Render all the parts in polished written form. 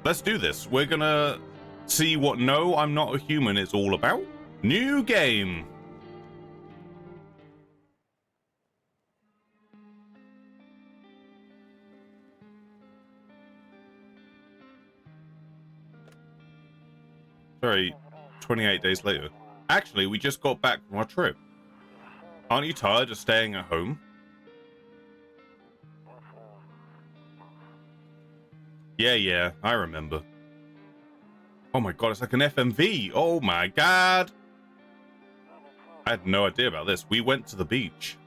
let's do this. We're gonna see what No, I'm Not a Human is all about. New game. Sorry, 28 days later. Actually, we just got back from our trip. Aren't you tired of staying at home? Yeah, I remember. Oh my god, it's like an FMV. Oh my god. I had no idea about this. We went to the beach.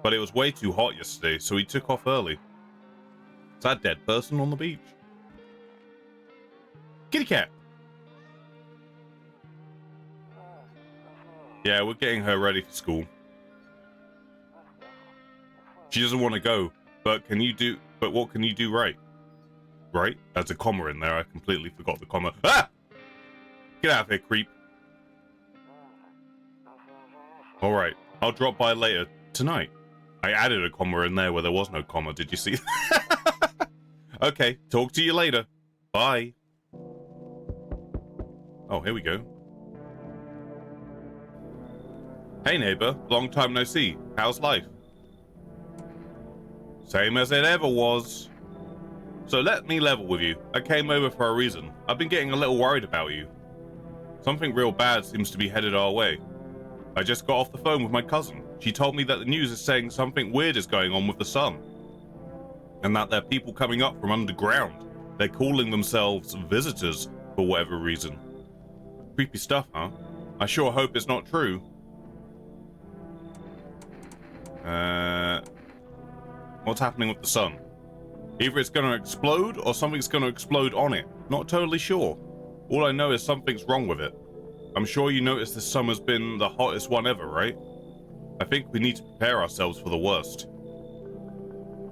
But it was way too hot yesterday, so we took off early. Is that a dead person on the beach? Kitty cat. Yeah, we're getting her ready for school. She doesn't want to go, but what can you do right? Right? There's a comma in there. I completely forgot the comma. Ah! Get out of here, creep. Alright, I'll drop by later tonight. I added a comma in there where there was no comma. Did you see? Okay, talk to you later. Bye. Oh, here we go. Hey neighbor, long time no see. How's life? Same as it ever was. So let me level with you. I came over for a reason. I've been getting a little worried about you. Something real bad seems to be headed our way. I just got off the phone with my cousin. She told me that the news is saying something weird is going on with the sun. And that there are people coming up from underground. They're calling themselves visitors for whatever reason. Creepy stuff, huh? I sure hope it's not true. What's happening with the sun? Either it's gonna explode or something's gonna explode on it. Not totally sure. All I know is something's wrong with it. I'm sure you noticed this summer's been the hottest one ever, right? I think we need to prepare ourselves for the worst.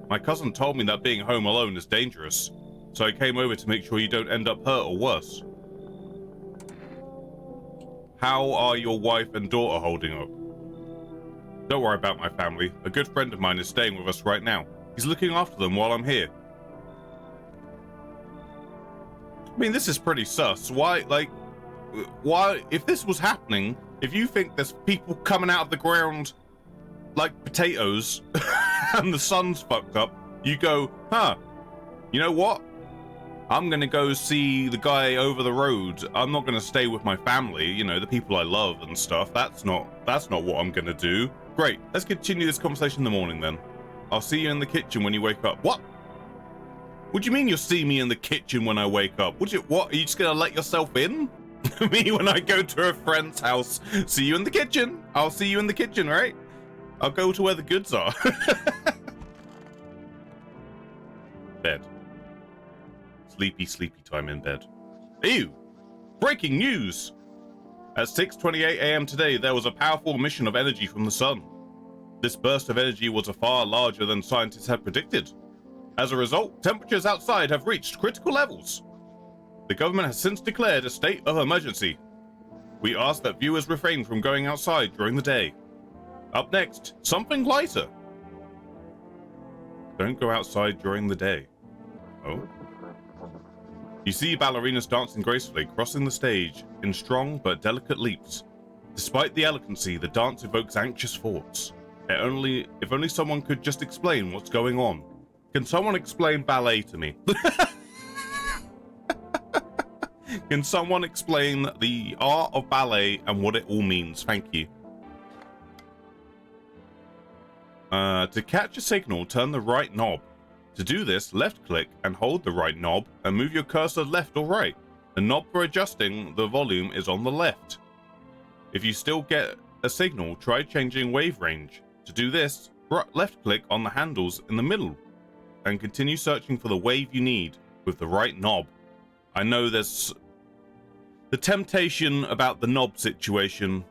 My cousin told me that being home alone is dangerous, so I came over to make sure you don't end up hurt or worse. How are your wife and daughter holding up? Don't worry about my family. A good friend of mine is staying with us right now. He's looking after them while I'm here. I mean, this is pretty sus. Why, if this was happening, if you think there's people coming out of the ground like potatoes and the sun's fucked up, you go, huh, you know what? I'm gonna go see the guy over the road. I'm not gonna stay with my family, you know, the people I love and stuff. That's not what I'm gonna do. Great, let's continue this conversation in the morning then. I'll see you in the kitchen when you wake up. What? What do you mean you'll see me in the kitchen when I wake up? What? Are you just gonna let yourself in? Me when I go to a friend's house. See you in the kitchen. I'll see you in the kitchen, right? I'll go to where the goods are. Bed. Sleepy time in bed. Ew! Breaking news! At 6:28 a.m. today, there was a powerful emission of energy from the sun. This burst of energy was far larger than scientists had predicted. As a result, temperatures outside have reached critical levels. The government has since declared a state of emergency. We ask that viewers refrain from going outside during the day. Up next, something lighter. Don't go outside during the day. Oh? You see ballerinas dancing gracefully, crossing the stage in strong but delicate leaps. Despite the elegancy, the dance evokes anxious thoughts. If only someone could just explain what's going on. Can someone explain ballet to me? Can someone explain the art of ballet and what it all means? Thank you. To catch a signal, turn the right knob. To do this, left-click and hold the right knob and move your cursor left or right. The knob for adjusting the volume is on the left. If you still get a signal, try changing wave range. To do this, left-click on the handles in the middle and continue searching for the wave you need with the right knob. I know there's the temptation about the knob situation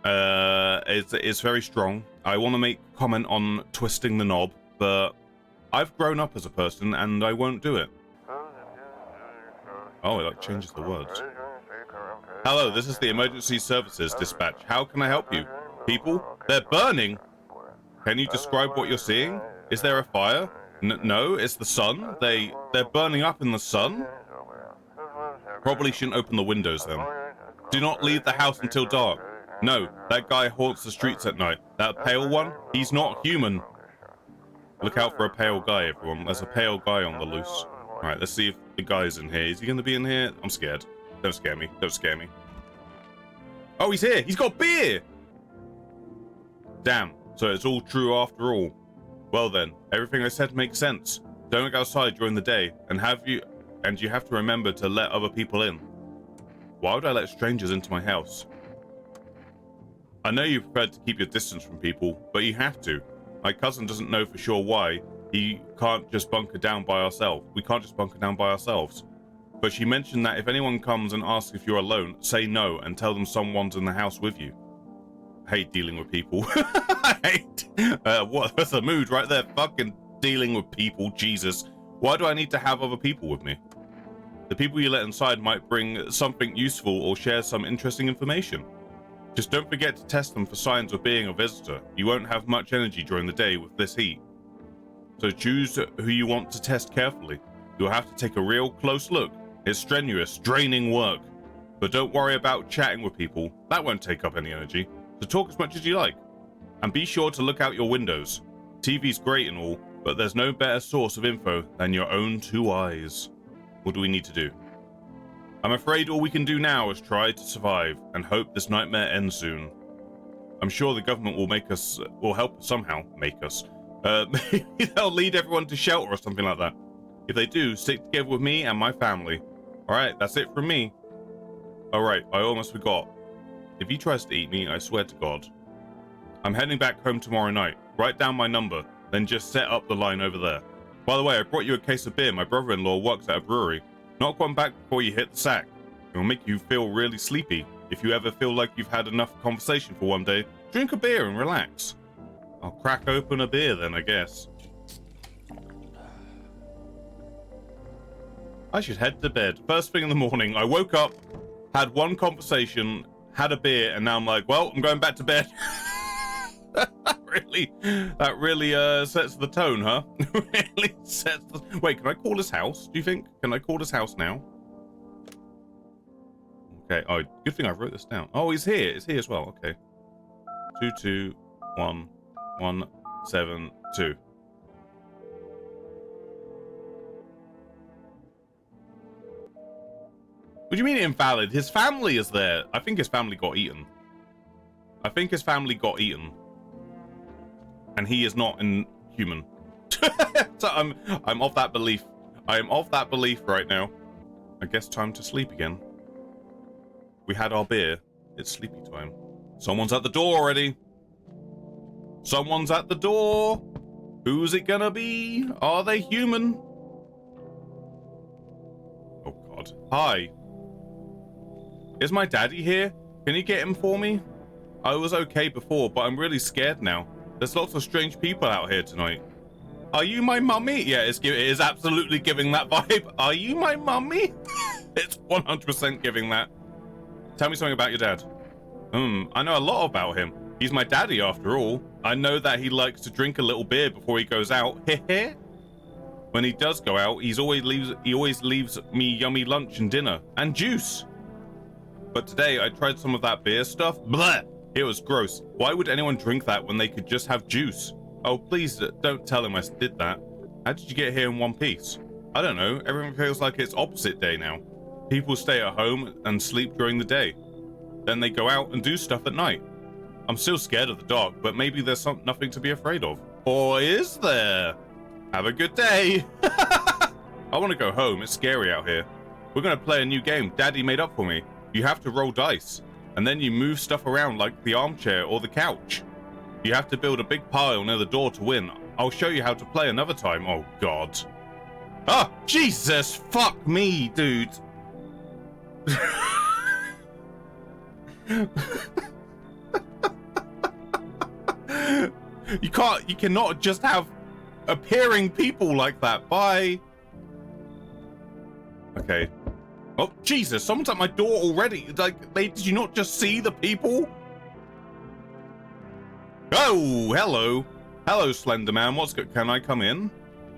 is very strong. I want to make a comment on twisting the knob, but I've grown up as a person and I won't do it. Oh, it like changes the words. Hello, this is the emergency services dispatch. How can I help you? People, they're burning. Can you describe what you're seeing? Is there a fire? No, it's the sun. They're burning up in the sun. Probably shouldn't open the windows then. Do not leave the house until dark. No, that guy haunts the streets at night. That pale one, he's not human. Look out for a pale guy, everyone. There's a pale guy on the loose. Alright, let's see if the guy's in here. Is he going to be in here? I'm scared. Don't scare me. Don't scare me. Oh, he's here. He's got beer. Damn. So it's all true after all. Well then, everything I said makes sense. Don't go outside during the day, and you have to remember to let other people in. Why would I let strangers into my house? I know you prefer to keep your distance from people, but you have to. My cousin doesn't know for sure why. We can't just bunker down by ourselves. But she mentioned that if anyone comes and asks if you're alone, say no and tell them someone's in the house with you. I hate dealing with people. I hate... What's the mood right there? Fucking dealing with people, Jesus. Why do I need to have other people with me? The people you let inside might bring something useful or share some interesting information. Just don't forget to test them for signs of being a visitor. You won't have much energy during the day with this heat. So choose who you want to test carefully. You'll have to take a real close look. It's strenuous, draining work. But don't worry about chatting with people. That won't take up any energy. So talk as much as you like. And be sure to look out your windows. TV's great and all, but there's no better source of info than your own two eyes. What do we need to do? I'm afraid all we can do now is try to survive and hope this nightmare ends soon. I'm sure the government will help somehow make us. Maybe they'll lead everyone to shelter or something like that. If they do, stick together with me and my family. Alright, that's it from me. Alright, I almost forgot. If he tries to eat me, I swear to God. I'm heading back home tomorrow night. Write down my number, then just set up the line over there. By the way, I brought you a case of beer. My brother-in-law works at a brewery. Knock one back before you hit the sack. It will make you feel really sleepy. If you ever feel like you've had enough conversation for one day, drink a beer and relax. I'll crack open a beer then, I guess. I should head to bed. First thing in the morning, I woke up, had one conversation, had a beer, and now I'm like, well, I'm going back to bed. That really sets the tone, huh? Really sets the... Wait, can I call his house, do you think? Can I call his house now? Okay, oh, good thing I wrote this down. Oh, he's here. It's here as well, okay. 221172. What do you mean invalid? His family is there. I think his family got eaten. And he is not human. So I'm of that belief. I am of that belief right now. I guess time to sleep again. We had our beer. It's sleepy time. Someone's at the door already. Someone's at the door. Who's it gonna be? Are they human? Oh God. Hi. Is my daddy here? Can you get him for me? I was okay before, but I'm really scared now. There's lots of strange people out here tonight. Are you my mummy? Yeah, it is absolutely giving that vibe. Are you my mummy? It's 100% giving that. Tell me something about your dad. I know a lot about him. He's my daddy after all. I know that he likes to drink a little beer before he goes out. When he does go out, he always leaves me yummy lunch and dinner and juice. But today I tried some of that beer stuff. Blah! It was gross. Why would anyone drink that when they could just have juice? Oh, please don't tell him I did that. How did you get here in one piece? I don't know. Everyone feels like it's opposite day now. People stay at home and sleep during the day. Then they go out and do stuff at night. I'm still scared of the dark, but maybe there's nothing to be afraid of. Or is there? Have a good day. I want to go home. It's scary out here. We're going to play a new game Daddy made up for me. You have to roll dice. And then you move stuff around like the armchair or the couch. You have to build a big pile near the door to win. I'll show you how to play another time. Oh, God. Oh, Jesus. Fuck me, dude. You cannot just have appearing people like that. Bye. Okay. Oh, Jesus, someone's at my door already. Like, did you not just see the people? Oh, hello. Hello, Slender Man. What's good? Can I come in?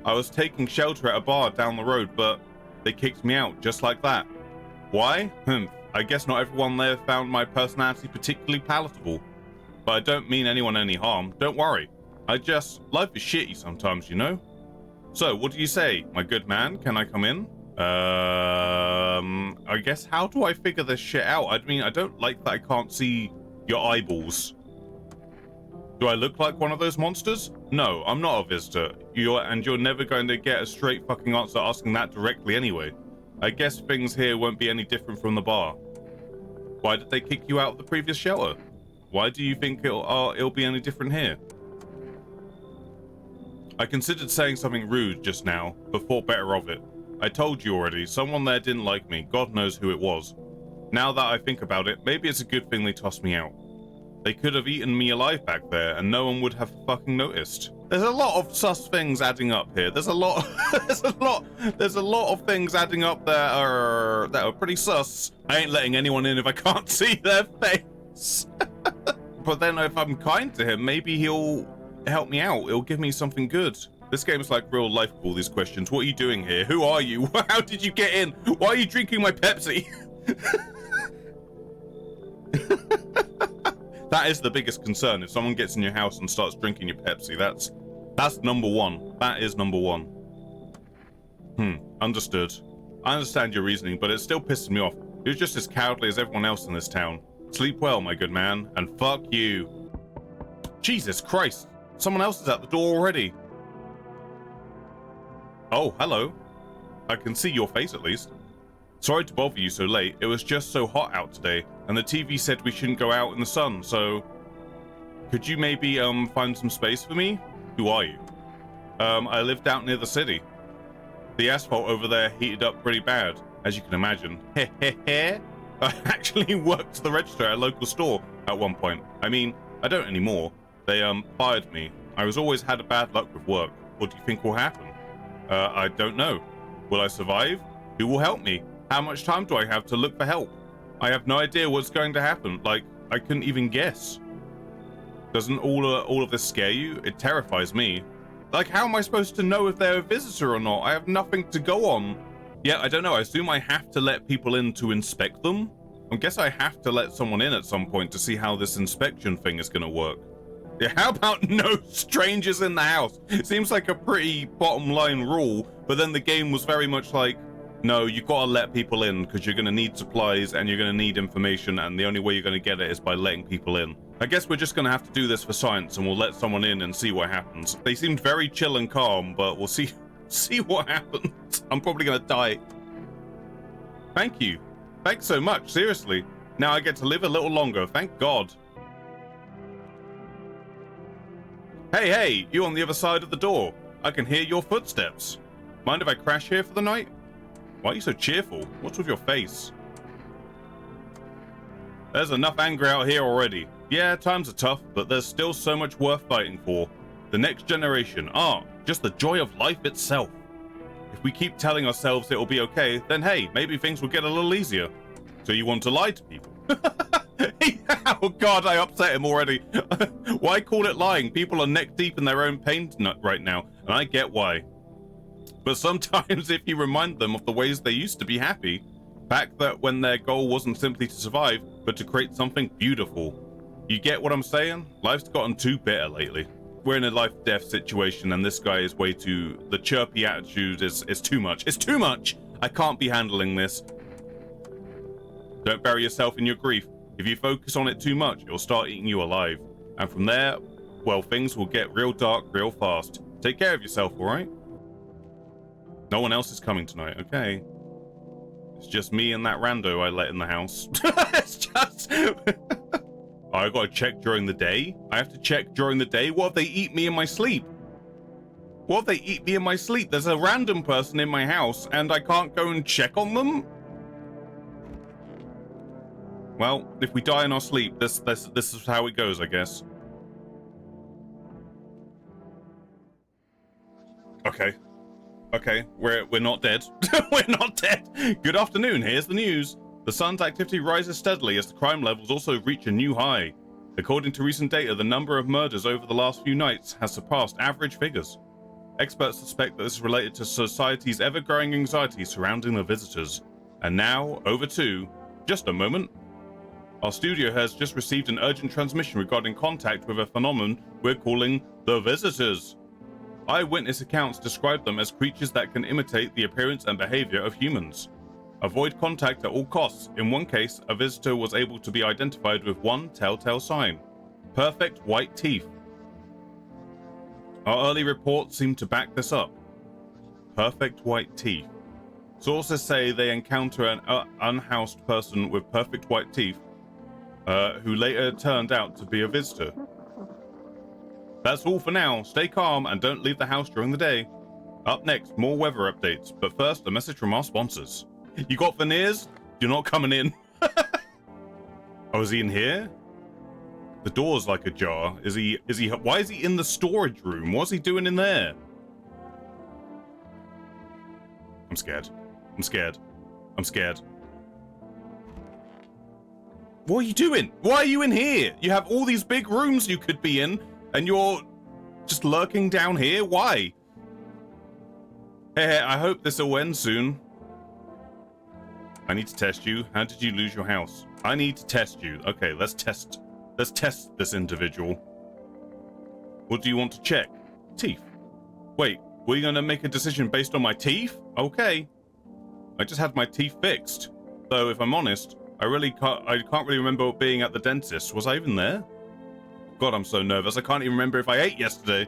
I was taking shelter at a bar down the road, but they kicked me out just like that. Why? I guess not everyone there found my personality particularly palatable. But I don't mean anyone any harm, don't worry. Life is shitty sometimes, you know? So, what do you say, my good man? Can I come in? I guess, how do I figure this shit out? I mean, I don't like that I can't see your eyeballs. Do I look like one of those monsters? No, I'm not a visitor. You're never going to get a straight fucking answer asking that directly anyway. I guess things here won't be any different from the bar. Why did they kick you out of the previous shelter? Why do you think it'll be any different here? I considered saying something rude just now, but thought better of it. I told you already, someone there didn't like me, God knows who it was. Now that I think about it, maybe it's a good thing they tossed me out. They could have eaten me alive back there, and no one would have fucking noticed. There's a lot of sus things adding up here. There's a lot of things adding up that are pretty sus. I ain't letting anyone in if I can't see their face. But then if I'm kind to him, maybe he'll help me out. It'll give me something good. This game's like real life with all these questions. What are you doing here? Who are you? How did you get in? Why are you drinking my Pepsi? That is the biggest concern. If someone gets in your house and starts drinking your Pepsi, that's number one. That is number one. Understood. I understand your reasoning, but it still pisses me off. You're just as cowardly as everyone else in this town. Sleep well, my good man, and fuck you. Jesus Christ. Someone else is at the door already. Oh, hello. I can see your face at least. Sorry to bother you so late. It was just so hot out today, and the TV said we shouldn't go out in the sun, so... Could you maybe, find some space for me? Who are you? I lived out near the city. The asphalt over there heated up pretty bad, as you can imagine. I actually worked the register at a local store at one point. I mean, I don't anymore. They, fired me. I always had a bad luck with work. What do you think will happen? I don't know. Will I survive? Who will help me? How much time do I have to look for help? I have no idea what's going to happen. Like, I couldn't even guess. Doesn't all of this scare you? It terrifies me. Like, how am I supposed to know if they're a visitor or not? I have nothing to go on. Yeah, I don't know. I assume I have to let people in to inspect them. I guess I have to let someone in at some point to see how this inspection thing is going to work. Yeah, how about no strangers in the house? It seems like a pretty bottom line rule, but then the game was very much like, no, you gotta let people in because you're gonna need supplies and you're gonna need information, and the only way you're gonna get it is by letting people in. I guess we're just gonna have to do this for science, and we'll let someone in and see what happens. They seemed very chill and calm, but we'll see what happens. I'm probably gonna die. Thank you. Thanks so much, seriously. Now I get to live a little longer, thank God. Hey, you on the other side of the door. I can hear your footsteps. Mind if I crash here for the night? Why are you so cheerful? What's with your face? There's enough anger out here already. Yeah, times are tough, but there's still so much worth fighting for. The next generation, art, just the joy of life itself. If we keep telling ourselves it'll be okay, then hey, maybe things will get a little easier. So you want to lie to people? Oh God, I upset him already. Why call it lying? People are neck deep in their own pain right now, and I get why. But sometimes if you remind them of the ways they used to be happy, back that when their goal wasn't simply to survive, but to create something beautiful. You get what I'm saying? Life's gotten too bitter lately. We're in a life-death situation, and this guy is way too... The chirpy attitude is too much. It's too much! I can't be handling this. Don't bury yourself in your grief. If you focus on it too much, it'll start eating you alive. And from there, well, things will get real dark real fast. Take care of yourself, alright? No one else is coming tonight, okay? It's just me and that rando I let in the house. It's just... I gotta check during the day? I have to check during the day? What if they eat me in my sleep? What if they eat me in my sleep? There's a random person in my house and I can't go and check on them? Well, if we die in our sleep, this is how it goes, I guess. Okay, we're not dead. We're not dead. Good afternoon, here's the news. The sun's activity rises steadily as the crime levels also reach a new high. According to recent data, the number of murders over the last few nights has surpassed average figures. Experts suspect that this is related to society's ever-growing anxiety surrounding the visitors. And now, over to... Just a moment. Our studio has just received an urgent transmission regarding contact with a phenomenon we're calling the visitors. Eyewitness accounts describe them as creatures that can imitate the appearance and behavior of humans. Avoid contact at all costs. In one case, a visitor was able to be identified with one telltale sign: perfect white teeth. Our early reports seem to back this up. Perfect white teeth. Sources say they encounter an unhoused person with perfect white teeth, who later turned out to be a visitor. That's all for now. Stay calm and don't leave the house during the day. Up next, more weather updates, but first, a message from our sponsors. You got veneers? You're not coming in. Oh, is he in here? The door's like ajar. Why is he in the storage room? What's he doing in there? I'm scared. I'm scared. I'm scared. What are you doing? Why are you in here? You have all these big rooms you could be in, and you're just lurking down here? Why? Hey, I hope this will end soon. I need to test you. How did you lose your house? I need to test you. Okay, let's test this individual. What do you want to check? Teeth. Wait, were you gonna make a decision based on my teeth? Okay. I just had my teeth fixed. So if I'm honest, I can't really remember being at the dentist. Was I even there? God, I'm so nervous. I can't even remember if I ate yesterday.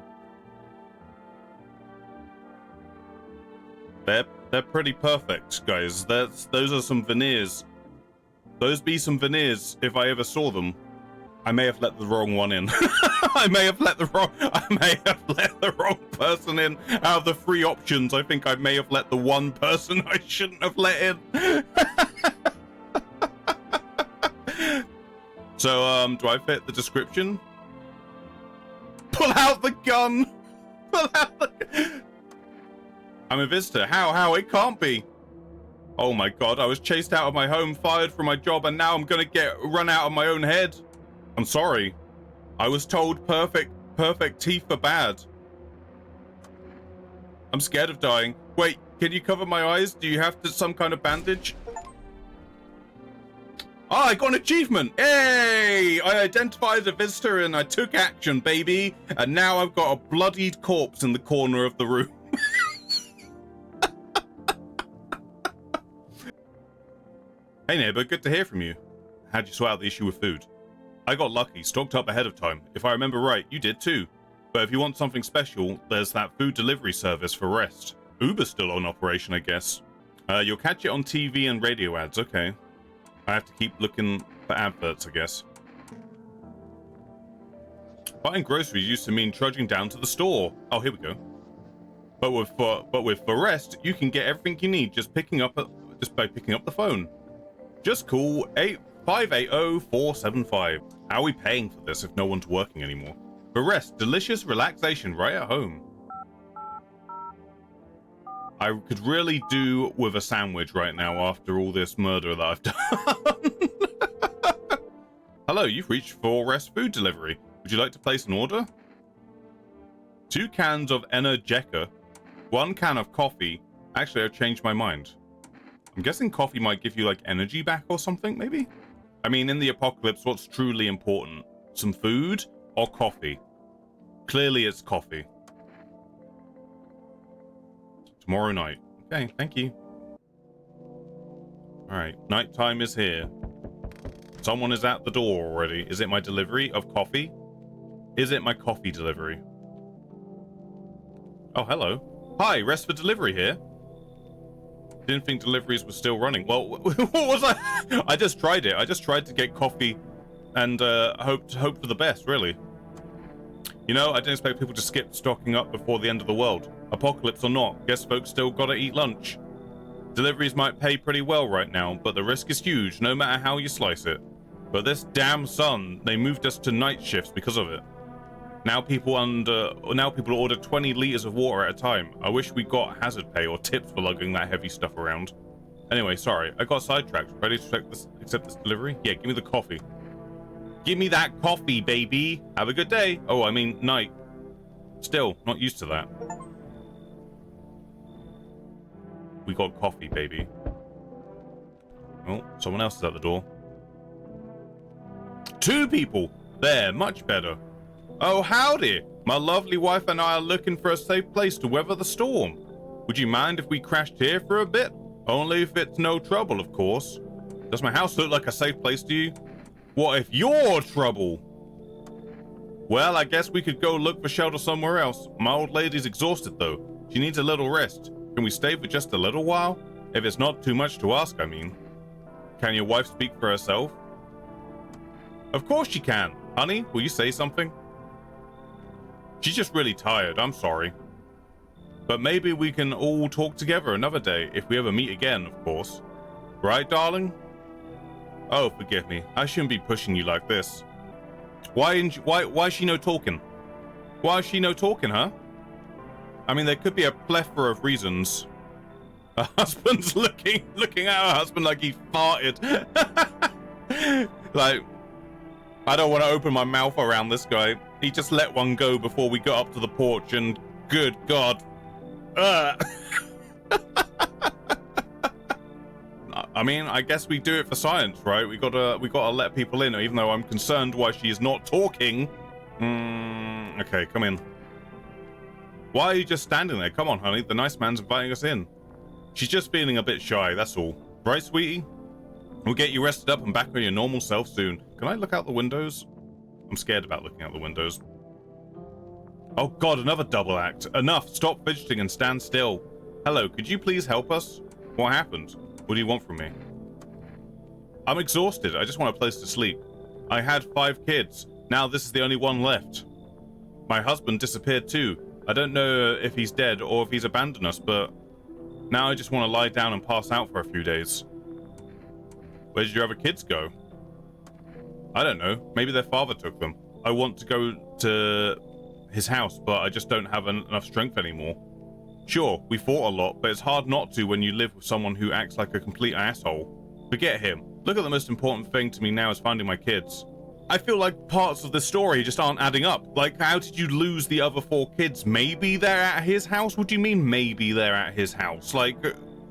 They're pretty perfect, guys. Those are some veneers. Those be some veneers if I ever saw them. I may have let the wrong one in. I may have let the wrong person in. Out of the 3 options, I think I may have let the one person I shouldn't have let in. So, do I fit the description? Pull out the gun! Pull out the gun! I'm a visitor. How? It can't be. Oh my god, I was chased out of my home, fired from my job, and now I'm gonna get run out of my own head. I'm sorry. I was told perfect teeth are bad. I'm scared of dying. Wait, can you cover my eyes? Do you have some kind of bandage? Oh, I got an achievement! Hey! I identified a visitor and I took action, baby. And now I've got a bloodied corpse in the corner of the room. Hey neighbor, good to hear from you. How'd you sort out the issue with food? I got lucky, stocked up ahead of time. If I remember right, you did too. But if you want something special, there's that food delivery service for Rest. Uber's still on operation, I guess. You'll catch it on TV and radio ads, okay. I have to keep looking for adverts, I guess. Buying groceries used to mean trudging down to the store. Oh, here we go. But with For Rest, you can get everything you need just by picking up the phone. Just call 580-475. How are we paying for this if no one's working anymore? For Rest, delicious relaxation right at home. I could really do with a sandwich right now after all this murder that I've done. Hello, you've reached For Rest food delivery. Would you like to place an order? 2 cans of Energeca, 1 can of coffee. Actually, I've changed my mind. I'm guessing coffee might give you like energy back or something, maybe? I mean, in the apocalypse, what's truly important? Some food or coffee? Clearly it's coffee. Tomorrow night. Okay, thank you. Alright, nighttime is here. Someone is at the door already. Is it my delivery of coffee? Is it my coffee delivery? Oh, hello. Hi, Rest for Delivery here. Didn't think deliveries were still running. Well, what was I? I just tried it. I just tried to get coffee and hoped for the best, really. You know, I didn't expect people to skip stocking up before the end of the world. Apocalypse or not, guess folks still gotta eat lunch. Deliveries might pay pretty well right now, but the risk is huge, no matter how you slice it. But this damn sun, they moved us to night shifts because of it. Now people order 20 liters of water at a time. I wish we got hazard pay or tips for lugging that heavy stuff around. Anyway, sorry, I got sidetracked. Ready to accept this delivery? Yeah, give me the coffee. Give me that coffee, baby. Have a good day. Oh, I mean, night. Still, not used to that. We got coffee, baby. Oh, someone else is at the door. 2 people! There, much better. Oh, howdy! My lovely wife and I are looking for a safe place to weather the storm. Would you mind if we crashed here for a bit? Only if it's no trouble, of course. Does my house look like a safe place to you? What if you're trouble? Well, I guess we could go look for shelter somewhere else. My old lady's exhausted, though. She needs a little rest. Can we stay for just a little while? If it's not too much to ask, I mean. Can your wife speak for herself? Of course she can. Honey, will you say something? She's just really tired, I'm sorry. But maybe we can all talk together another day, if we ever meet again, of course. Right, darling? Oh, forgive me. I shouldn't be pushing you like this. Why is she no talking? Why is she no talking, huh? I mean, there could be a plethora of reasons. Her husband's looking at her husband like he farted. Like, I don't want to open my mouth around this guy. He just let one go before we got up to the porch, and good God. I mean, I guess we do it for science, right? We gotta let people in, even though I'm concerned why she is not talking. Okay, come in. Why are you just standing there? Come on, honey. The nice man's inviting us in. She's just feeling a bit shy, that's all. Right, sweetie? We'll get you rested up and back on your normal self soon. Can I look out the windows? I'm scared about looking out the windows. Oh God, another double act. Enough. Stop fidgeting and stand still. Hello, could you please help us? What happened? What do you want from me? I'm exhausted. I just want a place to sleep. I had 5 kids. Now this is the only one left. My husband disappeared too. I don't know if he's dead or if he's abandoned us, but now I just want to lie down and pass out for a few days. Where did your other kids go? I don't know. Maybe their father took them. I want to go to his house, but I just don't have enough strength anymore. Sure, we fought a lot, but it's hard not to when you live with someone who acts like a complete asshole. Forget him. Look at the most important thing to me now is finding my kids. I feel like parts of the story just aren't adding up. Like, how did you lose the other 4 kids? Maybe they're at his house? What do you mean, maybe they're at his house? Like,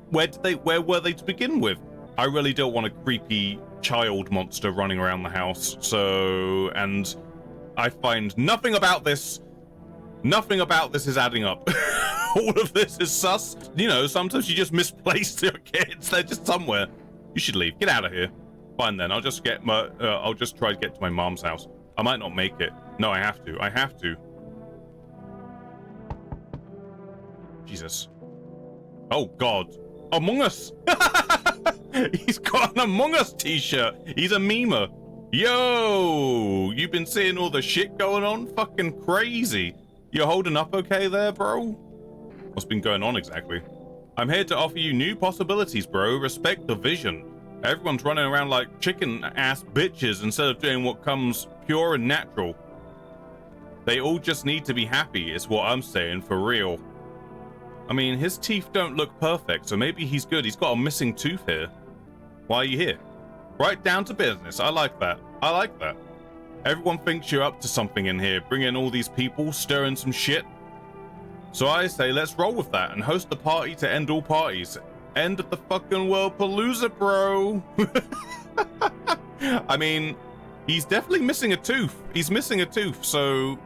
where were they to begin with? I really don't want a creepy child monster running around the house. So, and I find nothing about this is adding up. All of this is sus. You know, sometimes you just misplace your kids. They're just somewhere. You should leave. Get out of here. Fine then. I'll just try to get to my mom's house. I might not make it. No, I have to. Jesus. Oh God. Among Us. He's got an Among Us t-shirt. He's a memer. Yo, you've been seeing all the shit going on? Fucking crazy. You're holding up okay there, bro? What's been going on exactly? I'm here to offer you new possibilities, bro. Respect the vision. Everyone's running around like chicken-ass bitches instead of doing what comes pure and natural. They all just need to be happy, is what I'm saying, for real. I mean, his teeth don't look perfect, so maybe he's good. He's got a missing tooth here. Why are you here? Right down to business. I like that. Everyone thinks you're up to something in here, bringing all these people, stirring some shit. So I say let's roll with that and host the party to end all parties. End of the fucking world palooza, bro. I mean, he's definitely missing a tooth. So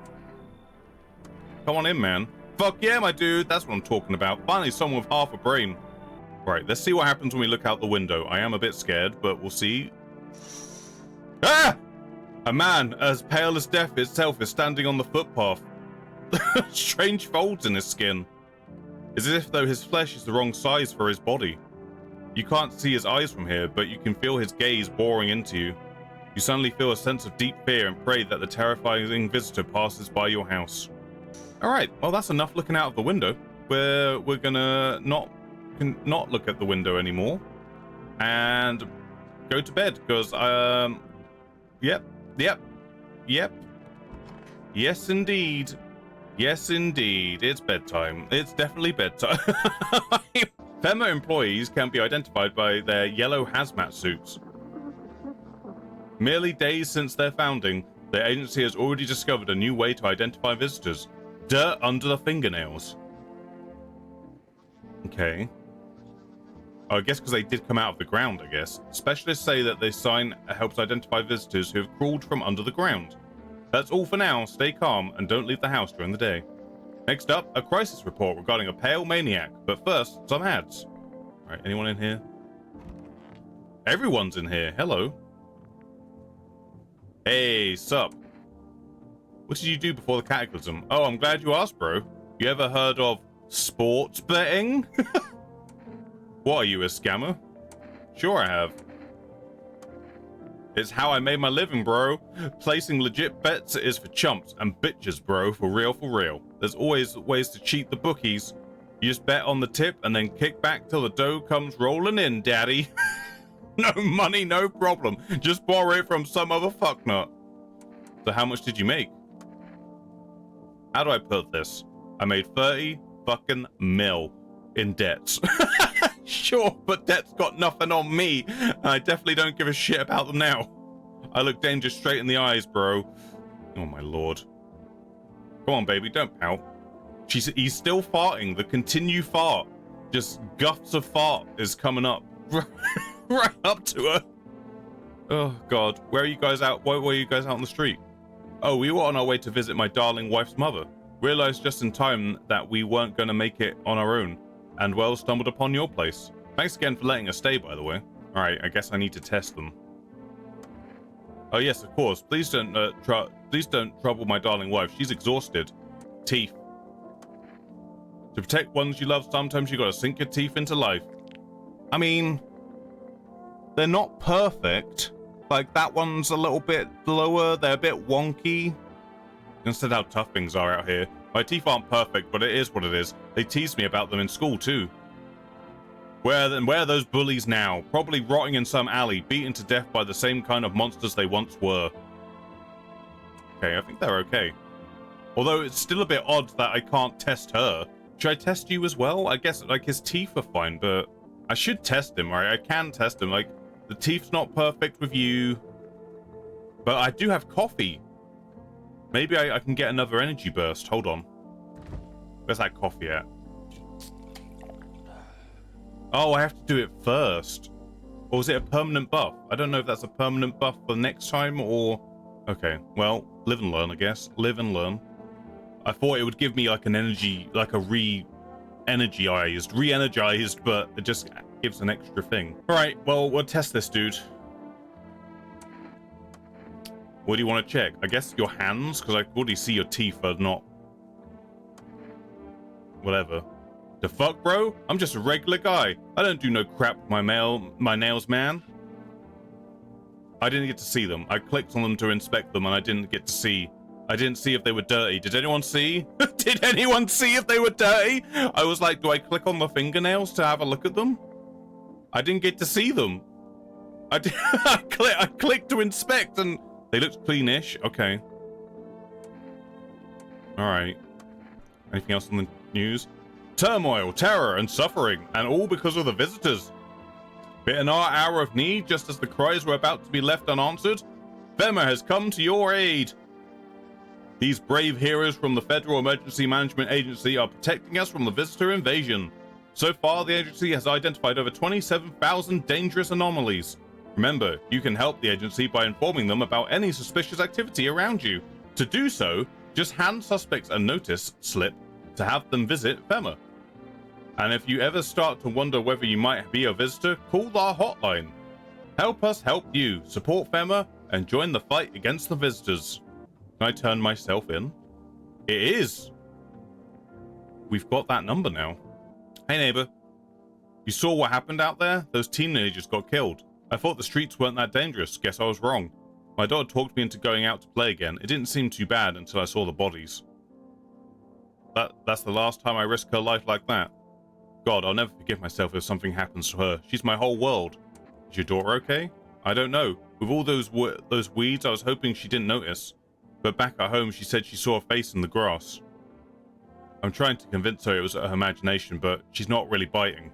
come on in, man. Fuck yeah, my dude. That's what I'm talking about. Finally, someone with half a brain. Right, let's see what happens when we look out the window. I am a bit scared, but we'll see. Ah! A man as pale as death itself is standing on the footpath. Strange folds in his skin. It's as if though his flesh is the wrong size for his body. You can't see his eyes from here, but you can feel his gaze boring into you. You suddenly feel a sense of deep fear and pray that the terrifying visitor passes by your house. Alright, well that's enough looking out of the window. We're gonna not look at the window anymore. And go to bed, because, Yep. Yes, indeed. It's bedtime. It's definitely bedtime. FEMA employees can be identified by their yellow hazmat suits. Merely days since their founding, the agency has already discovered a new way to identify visitors. Dirt under the fingernails. Okay. Oh, I guess because they did come out of the ground, I guess. Specialists say that this sign helps identify visitors who have crawled from under the ground. That's all for now. Stay calm and don't leave the house during the day. Next up, a crisis report regarding a pale maniac. But first, some ads. All right, anyone in here? Everyone's in here. Hello. Hey, sup? What did you do before the cataclysm? Oh, I'm glad you asked, bro. You ever heard of sports betting? What are you, a scammer? Sure I have. It's how I made my living, bro. Placing legit bets is for chumps and bitches, bro. For real, for real. There's always ways to cheat the bookies. You just bet on the tip and then kick back till the dough comes rolling in, daddy. No money, no problem. Just borrow it from some other fucknut. So how much did you make? How do I put this? I made 30 fucking mil in debts. Sure, but debt's got nothing on me. And I definitely don't give a shit about them now. I look danger straight in the eyes, bro. Oh my lord. Come on, baby, don't pout. He's still farting. The continue fart. Just guffs of fart is coming up. Right up to her. Oh god. Where are you guys out? Why were you guys out on the street? Oh, we were on our way to visit my darling wife's mother. Realized just in time that we weren't going to make it on our own. And well, stumbled upon your place. Thanks again for letting us stay, by the way. Alright, I guess I need to test them. Oh yes, of course. Please don't trouble my darling wife. She's exhausted. Teeth. To protect ones you love, sometimes you gotta sink your teeth into life. I mean, they're not perfect. Like, that one's a little bit lower. They're a bit wonky. Instead how tough things are out here. My teeth aren't perfect, but it is what it is. They teased me about them in school, too. Where are those bullies now? Probably rotting in some alley, beaten to death by the same kind of monsters they once were. Okay, I think they're okay. Although it's still a bit odd that I can't test her. Should I test you as well? I guess, like, his teeth are fine, but I should test him, right? I can test him. Like, the teeth's not perfect with you, but I do have coffee. Maybe I can get another energy burst. Hold on. Where's that coffee at? Oh, I have to do it first. Or is it a permanent buff? I don't know if that's a permanent buff for next time or... Okay, well, live and learn, I guess. Live and learn. I thought it would give me like an energy, like a re-energized, but it just gives an extra thing. All right, well, we'll test this, dude. What do you want to check? I guess your hands, because I can already see your teeth are not... Whatever. The fuck, bro? I'm just a regular guy. I don't do no crap with my nails, man. I didn't get to see them. I clicked on them to inspect them, and I didn't get to see... I didn't see if they were dirty. Did anyone see? Did anyone see if they were dirty? I was like, do I click on the fingernails to have a look at them? I didn't get to see them. I clicked to inspect and they looked cleanish. Okay. All right. Anything else on the news? Turmoil, terror, and suffering, and all because of the visitors. But in our hour of need, just as the cries were about to be left unanswered, FEMA has come to your aid. These brave heroes from the Federal Emergency Management Agency are protecting us from the visitor invasion. So far, the agency has identified over 27,000 dangerous anomalies. Remember, you can help the agency by informing them about any suspicious activity around you. To do so, just hand suspects a notice slip to have them visit FEMA. And if you ever start to wonder whether you might be a visitor, call our hotline. Help us help you. Support FEMA and join the fight against the visitors. Can I turn myself in? It is. We've got that number now. Hey neighbor. You saw what happened out there? Those teenagers got killed. I thought the streets weren't that dangerous. Guess I was wrong. My daughter talked me into going out to play again. It didn't seem too bad until I saw the bodies. That's the last time I risk her life like that. God, I'll never forgive myself if something happens to her. She's my whole world. Is your daughter okay? I don't know. With all those weeds, I was hoping she didn't notice. But back at home, she said she saw a face in the grass. I'm trying to convince her it was her imagination, but she's not really biting.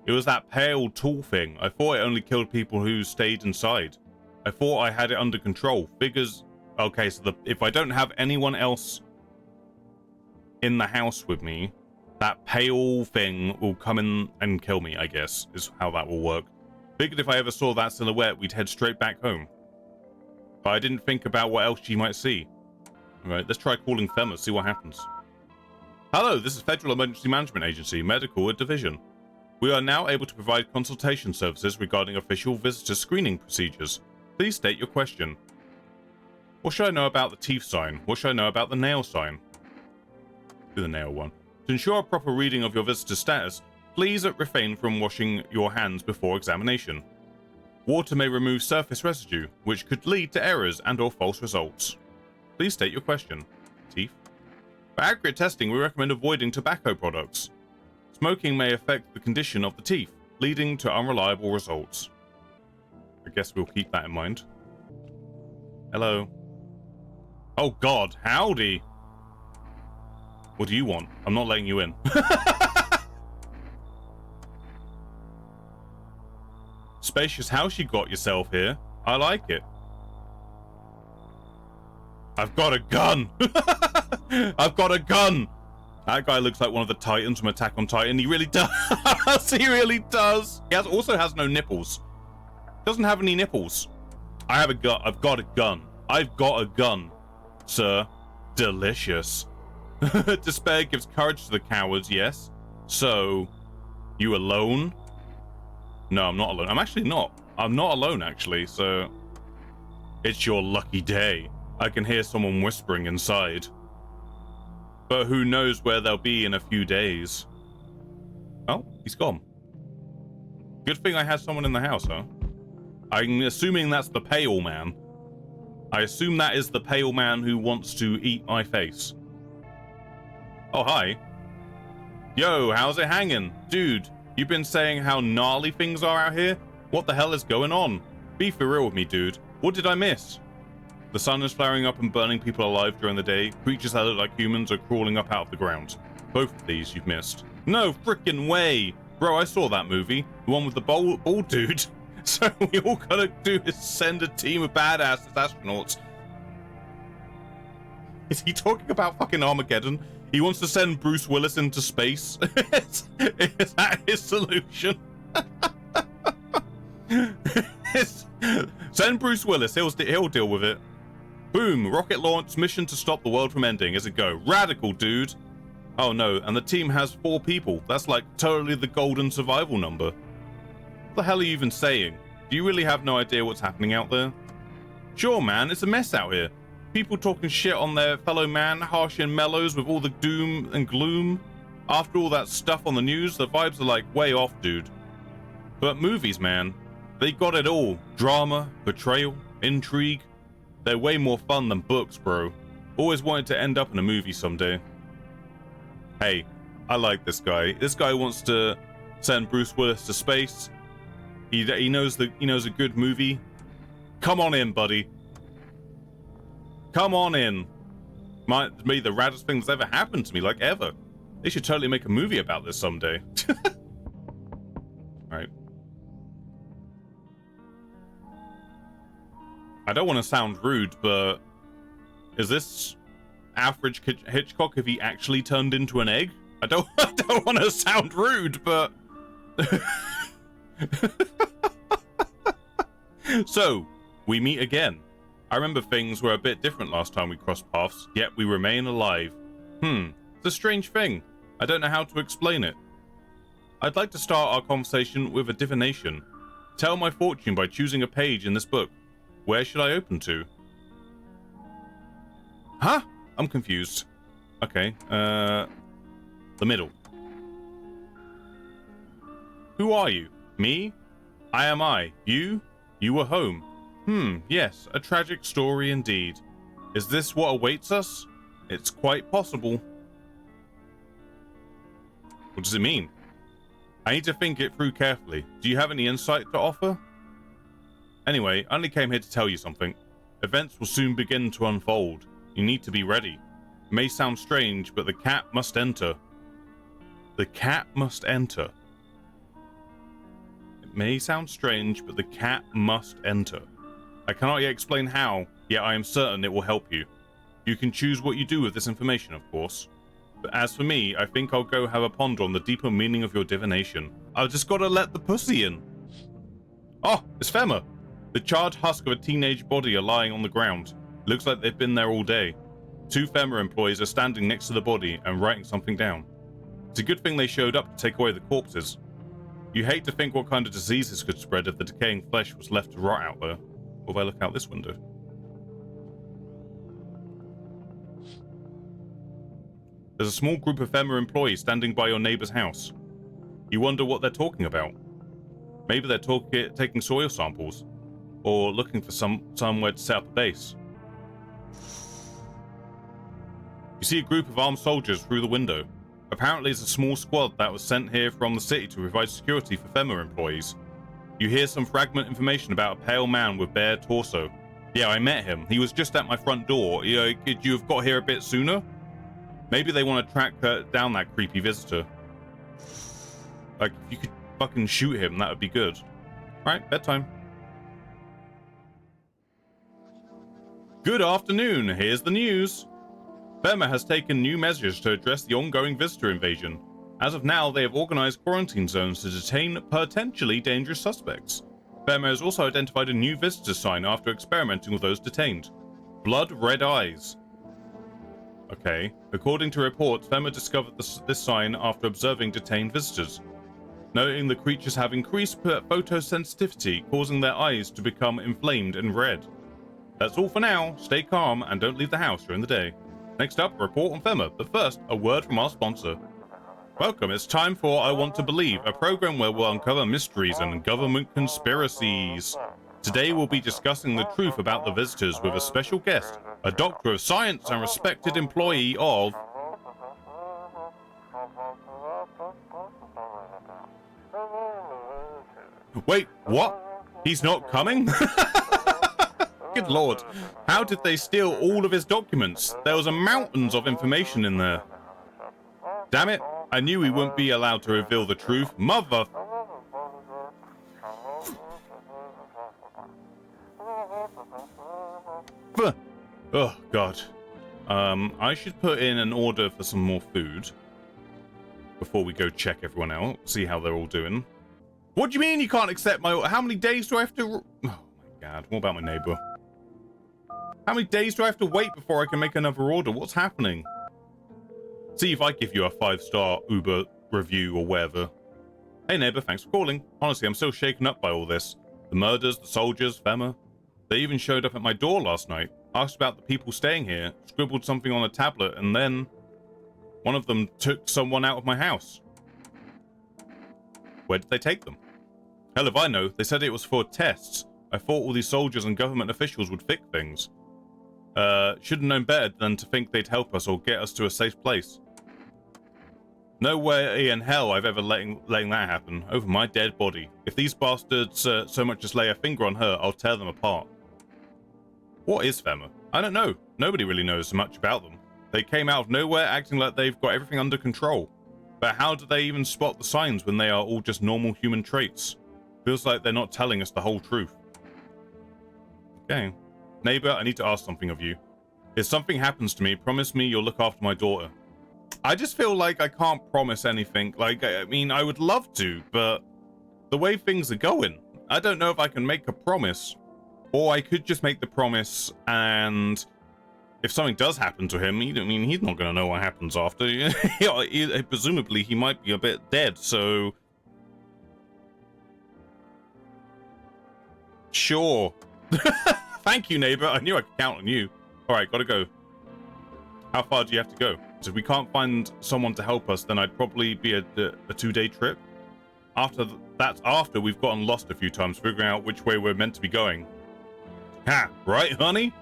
It was that pale, tall thing. I thought it only killed people who stayed inside. I thought I had it under control. Figures... Okay, so if I don't have anyone else in the house with me, that pale thing will come in and kill me, I guess, is how that will work. Figured if I ever saw that silhouette, we'd head straight back home. But I didn't think about what else she might see. Alright, let's try calling FEMA, see what happens. Hello, this is Federal Emergency Management Agency, Medical Division. We are now able to provide consultation services regarding official visitor screening procedures. Please state your question. What should I know about the teeth sign? What should I know about the nail sign? Do the nail one. To ensure a proper reading of your visitor status, please refrain from washing your hands before examination. Water may remove surface residue, which could lead to errors and/or false results. Please state your question. Teeth. For accurate testing, we recommend avoiding tobacco products. Smoking may affect the condition of the teeth, leading to unreliable results. I guess we'll keep that in mind. Hello. Oh God, howdy. What do you want? I'm not letting you in. Spacious house you got yourself here. I like it. I've got a gun! I've got a gun! That guy looks like one of the Titans from Attack on Titan. He really does. He really does. He also has no nipples. Doesn't have any nipples. I've got a gun. I've got a gun, sir. Delicious. Despair gives courage to the cowards, yes. So, you alone? No, I'm not alone. I'm actually not. I'm not alone, actually, so... It's your lucky day. I can hear someone whispering inside. But who knows where they'll be in a few days. Oh, he's gone. Good thing I had someone in the house, huh? I'm assuming that's the pale man. I assume that is the pale man who wants to eat my face. Oh, hi. Yo, how's it hanging? Dude, you've been saying how gnarly things are out here? What the hell is going on? Be for real with me, dude. What did I miss? The sun is flaring up and burning people alive during the day. Creatures that look like humans are crawling up out of the ground. Both of these you've missed. No frickin' way! Bro, I saw that movie. The one with the bald dude. So we all gotta do is send a team of badass astronauts. Is he talking about fucking Armageddon? He wants to send Bruce Willis into space. Is that his solution? Send Bruce Willis. He'll deal with it. Boom. Rocket launch mission to stop the world from ending. As it go. Radical, dude. Oh no. And the team has 4 people. That's like totally the golden survival number. What the hell are you even saying? Do you really have no idea what's happening out there? Sure, man. It's a mess out here. People talking shit on their fellow man, harsh and mellows with all the doom and gloom. After all that stuff on the news, the vibes are like way off, dude. But movies, man, they got it all. Drama, betrayal, intrigue. They're way more fun than books, bro. Always wanted to end up in a movie someday. Hey, I like this guy. This guy wants to send Bruce Willis to space. He knows a good movie. Come on in, buddy. Come on in. Might be the raddest thing that's ever happened to me, like ever. They should totally make a movie about this someday. Alright. I don't want to sound rude, but is this Alfred Hitchcock if he actually turned into an egg? I don't want to sound rude, but so we meet again. I remember things were a bit different last time we crossed paths, yet we remain alive. It's a strange thing. I don't know how to explain it. I'd like to start our conversation with a divination. Tell my fortune by choosing a page in this book. Where should I open to? Huh? I'm confused. Okay, the middle. Who are you? Me? I am I. You? You were home. Yes, a tragic story indeed. Is this what awaits us? It's quite possible. What does it mean? I need to think it through carefully. Do you have any insight to offer? Anyway, I only came here to tell you something. Events will soon begin to unfold. You need to be ready. It may sound strange, but the cat must enter. The cat must enter. It may sound strange, but the cat must enter. I cannot yet explain how, yet I am certain it will help you. You can choose what you do with this information, of course. But as for me, I think I'll go have a ponder on the deeper meaning of your divination. I've just gotta let the pussy in. Oh, it's Femma. The charred husk of a teenage body are lying on the ground. Looks like they've been there all day. 2 Femma employees are standing next to the body and writing something down. It's a good thing they showed up to take away the corpses. You hate to think what kind of diseases could spread if the decaying flesh was left to rot out there. Or if I look out this window. There's a small group of Femma employees standing by your neighbor's house. You wonder what they're talking about. Maybe they're taking soil samples, or looking for somewhere to set up a base. You see a group of armed soldiers through the window. Apparently it's a small squad that was sent here from the city to provide security for Femma employees. You hear some fragment information about a pale man with bare torso. Yeah, I met him. He was just at my front door. Could you have got here a bit sooner? Maybe they want to track down that creepy visitor. Like, if you could fucking shoot him, that would be good. Right, bedtime. Good afternoon, here's the news. Femma has taken new measures to address the ongoing visitor invasion. As of now, they have organized quarantine zones to detain potentially dangerous suspects. Femma has also identified a new visitor sign after experimenting with those detained. Blood red eyes. Okay. According to reports, Femma discovered this sign after observing detained visitors. Noting the creatures have increased photosensitivity, causing their eyes to become inflamed and red. That's all for now. Stay calm and don't leave the house during the day. Next up, a report on Femma, but first, a word from our sponsor. Welcome, it's time for I Want to Believe, a program where we'll uncover mysteries and government conspiracies. Today we'll be discussing the truth about the visitors with a special guest, a doctor of science and respected employee of... Wait, what? He's not coming? Good lord. How did they steal all of his documents? There was a mountains of information in there. Damn it. I knew we wouldn't be allowed to reveal the truth. Mother... Oh, God. I should put in an order for some more food before we go check everyone out, see how they're all doing. What do you mean you can't accept my order? How many days do I have to... Oh, my God. What about my neighbor? How many days do I have to wait before I can make another order? What's happening? See if I give you a 5-star Uber review or whatever. Hey neighbor, thanks for calling. Honestly, I'm still shaken up by all this. The murders, the soldiers, Femma. They even showed up at my door last night. Asked about the people staying here, scribbled something on a tablet, and then... one of them took someone out of my house. Where did they take them? Hell if I know. They said it was for tests. I thought all these soldiers and government officials would fix things. Should have known better than to think they'd help us or get us to a safe place. No way in hell I've ever letting that happen. Over my dead body. If these bastards so much as lay a finger on her, I'll tear them apart. What is Femma? I don't know. Nobody really knows much about them. They came out of nowhere acting like they've got everything under control. But how do they even spot the signs when they are all just normal human traits? Feels like they're not telling us the whole truth. Okay. Neighbor, I need to ask something of you. If something happens to me, promise me you'll look after my daughter. I just feel like I can't promise anything. Like, I mean, I would love to, but the way things are going, I don't know if I can make a promise. Or I could just make the promise, and if something does happen to him, he's not going to know what happens after. Presumably, he might be a bit dead, so... Sure. Thank you, neighbor. I knew I could count on you. All right, gotta go. How far do you have to go? So if we can't find someone to help us, then I'd probably be a 2-day trip. That's after we've gotten lost a few times, figuring out which way we're meant to be going. Ha! Right, honey?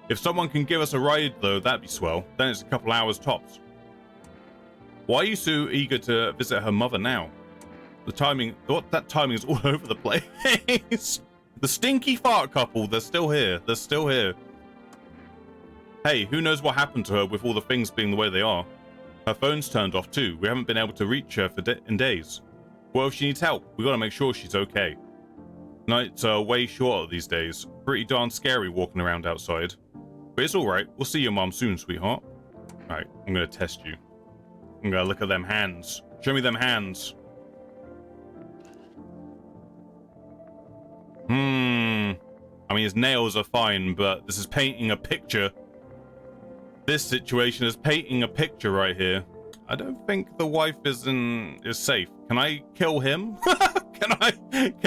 If someone can give us a ride, though, that'd be swell. Then it's a couple hours tops. Why are you so eager to visit her mother now? The timing... that timing is all over the place. The stinky fart couple, they're still here. They're still here. Hey, who knows what happened to her with all the things being the way they are? Her phone's turned off too. We haven't been able to reach her in days. Well, if she needs help, we gotta make sure she's okay. Nights are way shorter these days. Pretty darn scary walking around outside. But it's alright. We'll see your mom soon, sweetheart. Alright, I'm gonna test you. I'm gonna look at them hands. Show me them hands. I mean, his nails are fine, but this is painting a picture. This situation is painting a picture right here. I don't think the wife is safe. Can I kill him? Can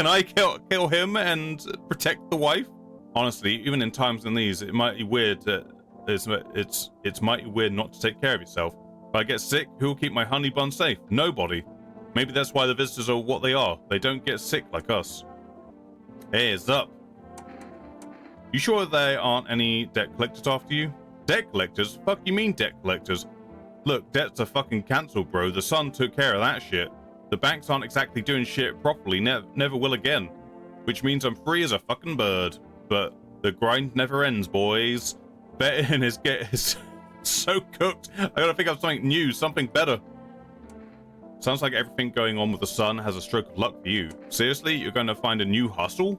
I kill him and protect the wife? Honestly, even in times in these, it might be weird that it's mighty weird not to take care of yourself. If I get sick, who will keep my honey bun safe? Nobody. Maybe that's why the visitors are what they are. They don't get sick like us. Hey, it's up. You sure there aren't any debt collectors after you? Debt collectors? Fuck you mean debt collectors? Look, debts are fucking cancelled, bro. The sun took care of that shit. The banks aren't exactly doing shit properly, never will again. Which means I'm free as a fucking bird. But the grind never ends, boys. Betting is so cooked. I gotta think of something new, something better. Sounds like everything going on with the sun has a stroke of luck for you. Seriously, you're going to find a new hustle?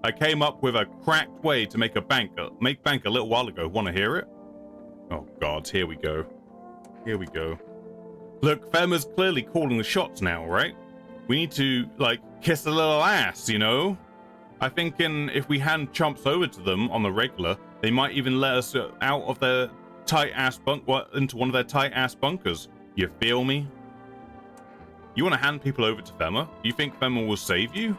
I came up with a cracked way to make bank a little while ago. Want to hear it? Oh god, here we go. Here we go. Look, Fema's clearly calling the shots now, right? We need to, like, kiss a little ass, you know? I think if we hand chumps over to them on the regular, they might even let us out of their tight-ass into one of their tight-ass bunkers. You feel me? You want to hand people over to Fema? You think Fema will save you?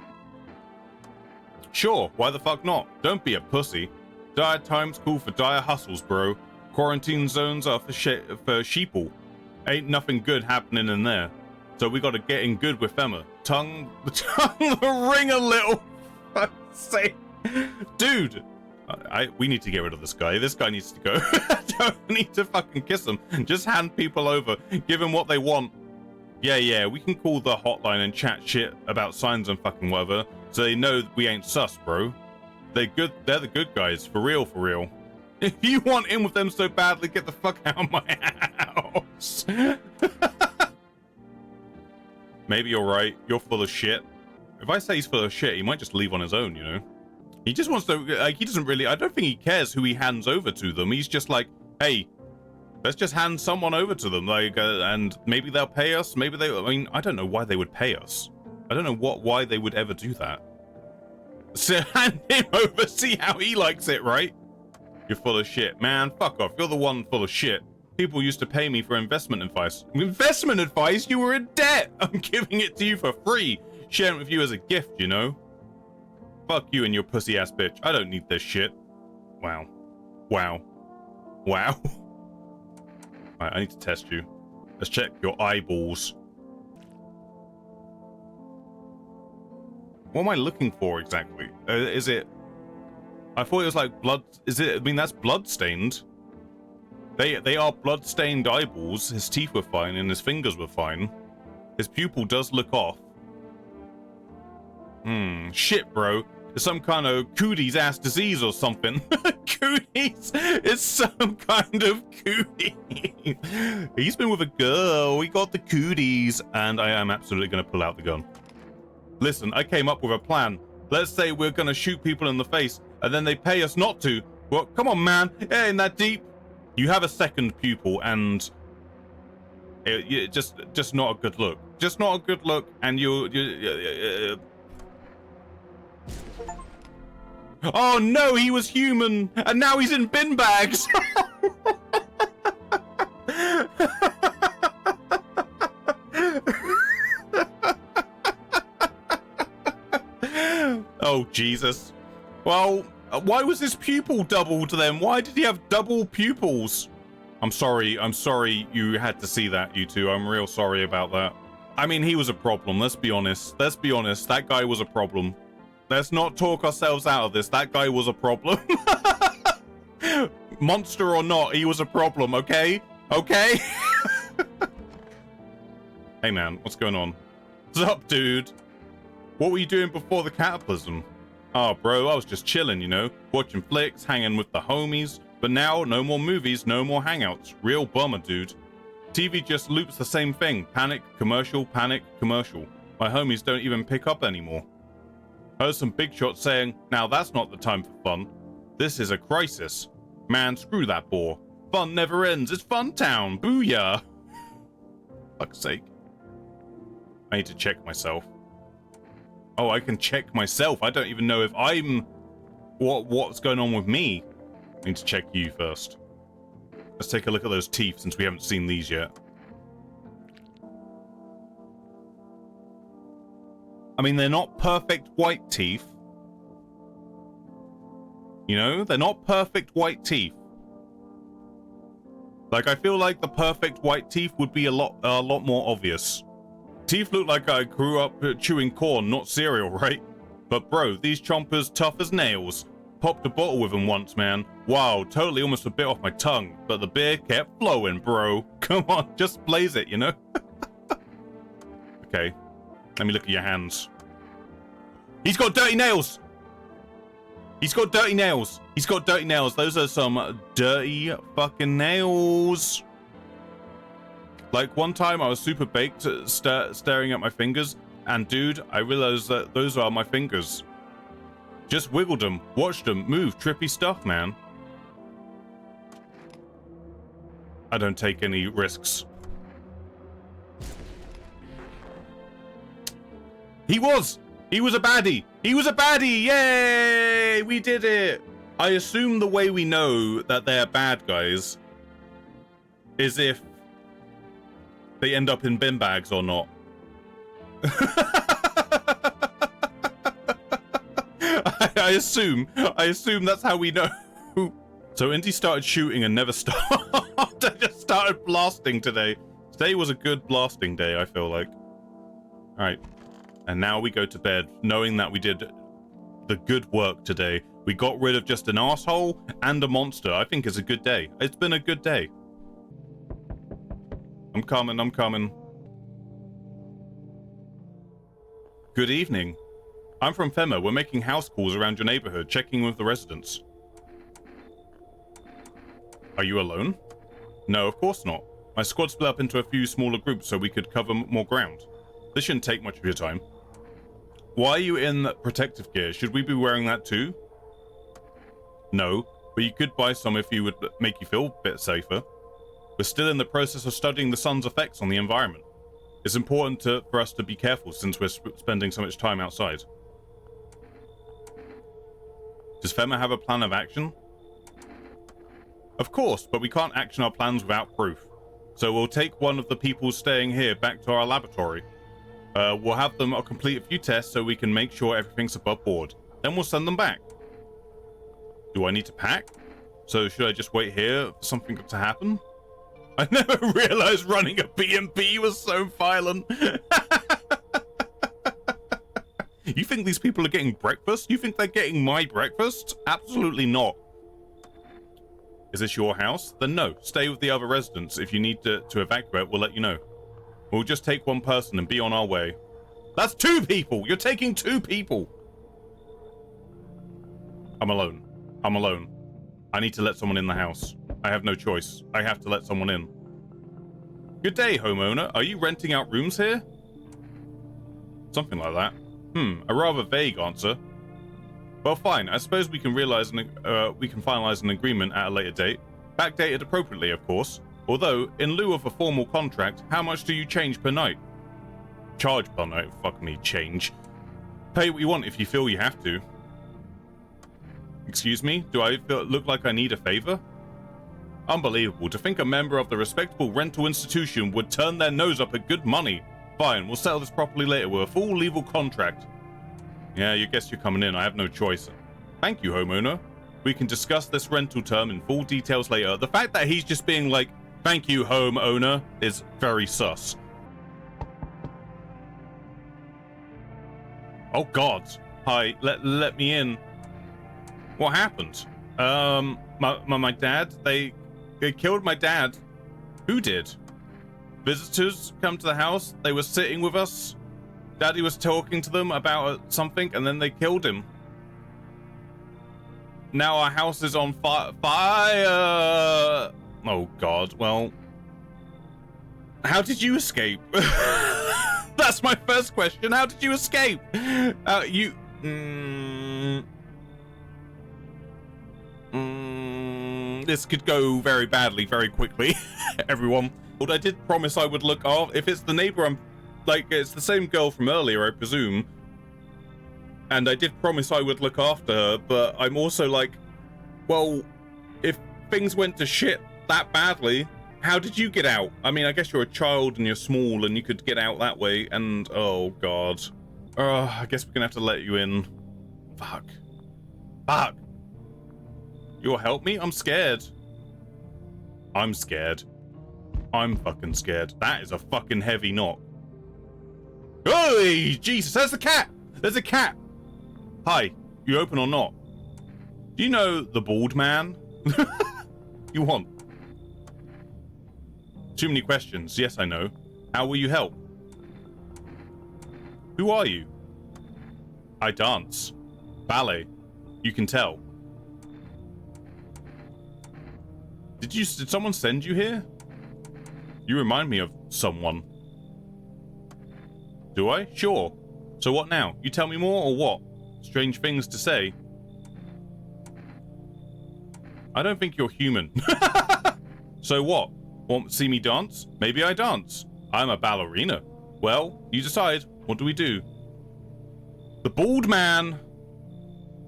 Sure, why the fuck not? Don't be a pussy. Dire times call for dire hustles, bro. Quarantine zones are for sheeple. Ain't nothing good happening in there. So we gotta get in good with Fema. Tongue the ring a little. Say, dude, we need to get rid of this guy. This guy needs to go. Don't need to fucking kiss him. Just hand people over. Give them what they want. Yeah, we can call the hotline and chat shit about signs and fucking whatever, so they know we ain't sus, bro. They're the good guys, for real. If you want in with them so badly, get the fuck out of my house. Maybe you're right. You're full of shit. If I say he's full of shit, he might just leave on his own, you know? He just wants to, like, he doesn't really, I don't think he cares who he hands over to them. He's just like, hey, let's just hand someone over to them, like, and maybe they'll pay us. Maybe I mean, I don't know why they would pay us. I don't know why they would ever do that. So hand him over, see how he likes it, right? You're full of shit. Man, fuck off. You're the one full of shit. People used to pay me for investment advice. Investment advice? You were in debt! I'm giving it to you for free. Sharing it with you as a gift, you know? Fuck you and your pussy-ass bitch. I don't need this shit. Wow. Alright, I need to test you. Let's check your eyeballs. What am I looking for exactly? Is it... I thought it was like blood... Is it... I mean, that's blood-stained. They are blood-stained eyeballs. His teeth were fine and his fingers were fine. His pupil does look off. Shit, bro. It's some kind of cooties ass disease or something. Cooties? It's some kind of cooties. He's been with a girl. We got the cooties. And I am absolutely going to pull out the gun. Listen, I came up with a plan. Let's say we're going to shoot people in the face and then they pay us not to. Well, come on, man. It ain't that deep. You have a second pupil and just not a good look. Just not a good look. And you oh no, he was human, and now he's in bin bags. Oh Jesus. Well, why was his pupil doubled then? Why did he have double pupils? I'm sorry you had to see that, you two. I'm real sorry about that. I mean, he was a problem, let's be honest. That guy was a problem. Let's not talk ourselves out of this. That guy was a problem. Monster or not, he was a problem, okay? Okay? Hey man, what's going on? What's up, dude? What were you doing before the cataclysm? Oh, bro, I was just chilling, you know? Watching flicks, hanging with the homies. But now, no more movies, no more hangouts. Real bummer, dude. TV just loops the same thing. Panic, commercial, panic, commercial. My homies don't even pick up anymore. Heard some big shots saying, now that's not the time for fun. This is a crisis. Man, screw that bore. Fun never ends. It's Fun Town. Booyah. Fuck's sake. I need to check myself. Oh, I can check myself. I don't even know if I'm... What's going on with me? I need to check you first. Let's take a look at those teeth since we haven't seen these yet. I mean, they're not perfect white teeth. You know, they're not perfect white teeth. Like, I feel like the perfect white teeth would be a lot more obvious. Teeth look like I grew up chewing corn, not cereal, right? But bro, these chompers tough as nails. Popped a bottle with them once, man. Wow, totally almost a bit off my tongue, but the beer kept flowing, bro. Come on, just blaze it, you know? Okay, let me look at your hands. He's got dirty nails! He's got dirty nails. He's got dirty nails. Those are some dirty fucking nails. Like, one time I was super baked staring at my fingers, and dude, I realized that those are my fingers. Just wiggled them, watched them move. Trippy stuff, man. I don't take any risks. He was a baddie. He was a baddie. Yay! We did it. I assume the way we know that they're bad guys is if they end up in bin bags or not. I assume that's how we know. So Indy started shooting and never stopped. I just started blasting today. Today was a good blasting day, I feel like. All right. And now we go to bed, knowing that we did the good work today. We got rid of just an asshole and a monster. I think it's a good day. It's been a good day. I'm coming. Good evening. I'm from FEMA. We're making house calls around your neighborhood, checking with the residents. Are you alone? No, of course not. My squad split up into a few smaller groups so we could cover more ground. This shouldn't take much of your time. Why are you in protective gear? Should we be wearing that too? No, but you could buy some if you would make you feel a bit safer. We're still in the process of studying the sun's effects on the environment. It's important for us to be careful since we're spending so much time outside. Does FEMA have a plan of action? Of course, but we can't action our plans without proof. So we'll take one of the people staying here back to our laboratory. We'll have them complete a few tests so we can make sure everything's above board. Then we'll send them back. Do I need to pack? So should I just wait here for something to happen? I never realized running a B&B was so violent. You think these people are getting breakfast? You think they're getting my breakfast? Absolutely not. Is this your house? Then no. Stay with the other residents. If you need to evacuate, we'll let you know. We'll just take one person and be on our way. That's 2 people! You're taking 2 people! I'm alone. I need to let someone in the house. I have no choice. I have to let someone in. Good day, homeowner. Are you renting out rooms here? Something like that. A rather vague answer. Well, fine. I suppose we can finalize an agreement at a later date. Backdated appropriately, of course. Although, in lieu of a formal contract, how much do you charge per night? Charge per night? Fuck me, change. Pay what you want if you feel you have to. Excuse me? Do I look like I need a favor? Unbelievable. To think a member of the respectable rental institution would turn their nose up at good money. Fine, we'll settle this properly later with a full legal contract. Yeah, you guess you're coming in. I have no choice. Thank you, homeowner. We can discuss this rental term in full details later. The fact that he's just being like, thank you, homeowner, is very sus. Oh, God. Hi, let me in. What happened? My dad, they killed my dad. Who did? Visitors come to the house. They were sitting with us. Daddy was talking to them about something, and then they killed him. Now our house is on fire. Oh, God. Well, how did you escape? That's my first question. How did you escape? This could go very badly very quickly, everyone. But I did promise I would look after. If it's the neighbor, I'm like, it's the same girl from earlier, I presume. And I did promise I would look after her, but I'm also like, well, if things went to shit that badly, how did you get out? I mean, I guess you're a child and you're small and you could get out that way, and oh god. I guess we're gonna have to let you in. Fuck. Fuck. You'll help me? I'm scared. I'm scared. I'm fucking scared. That is a fucking heavy knock. Hey, Jesus, there's a cat! There's a cat! Hi, you open or not? Do you know the bald man? You want? Too many questions. Yes, I know. How will you help? Who are you? I dance. Ballet. You can tell. Did someone send you here? You remind me of someone. Do I? Sure. So what now? You tell me more or what? Strange things to say. I don't think you're human. So what? Want to see me dance? Maybe I dance. I'm a ballerina. Well, you decide. What do we do? The bald man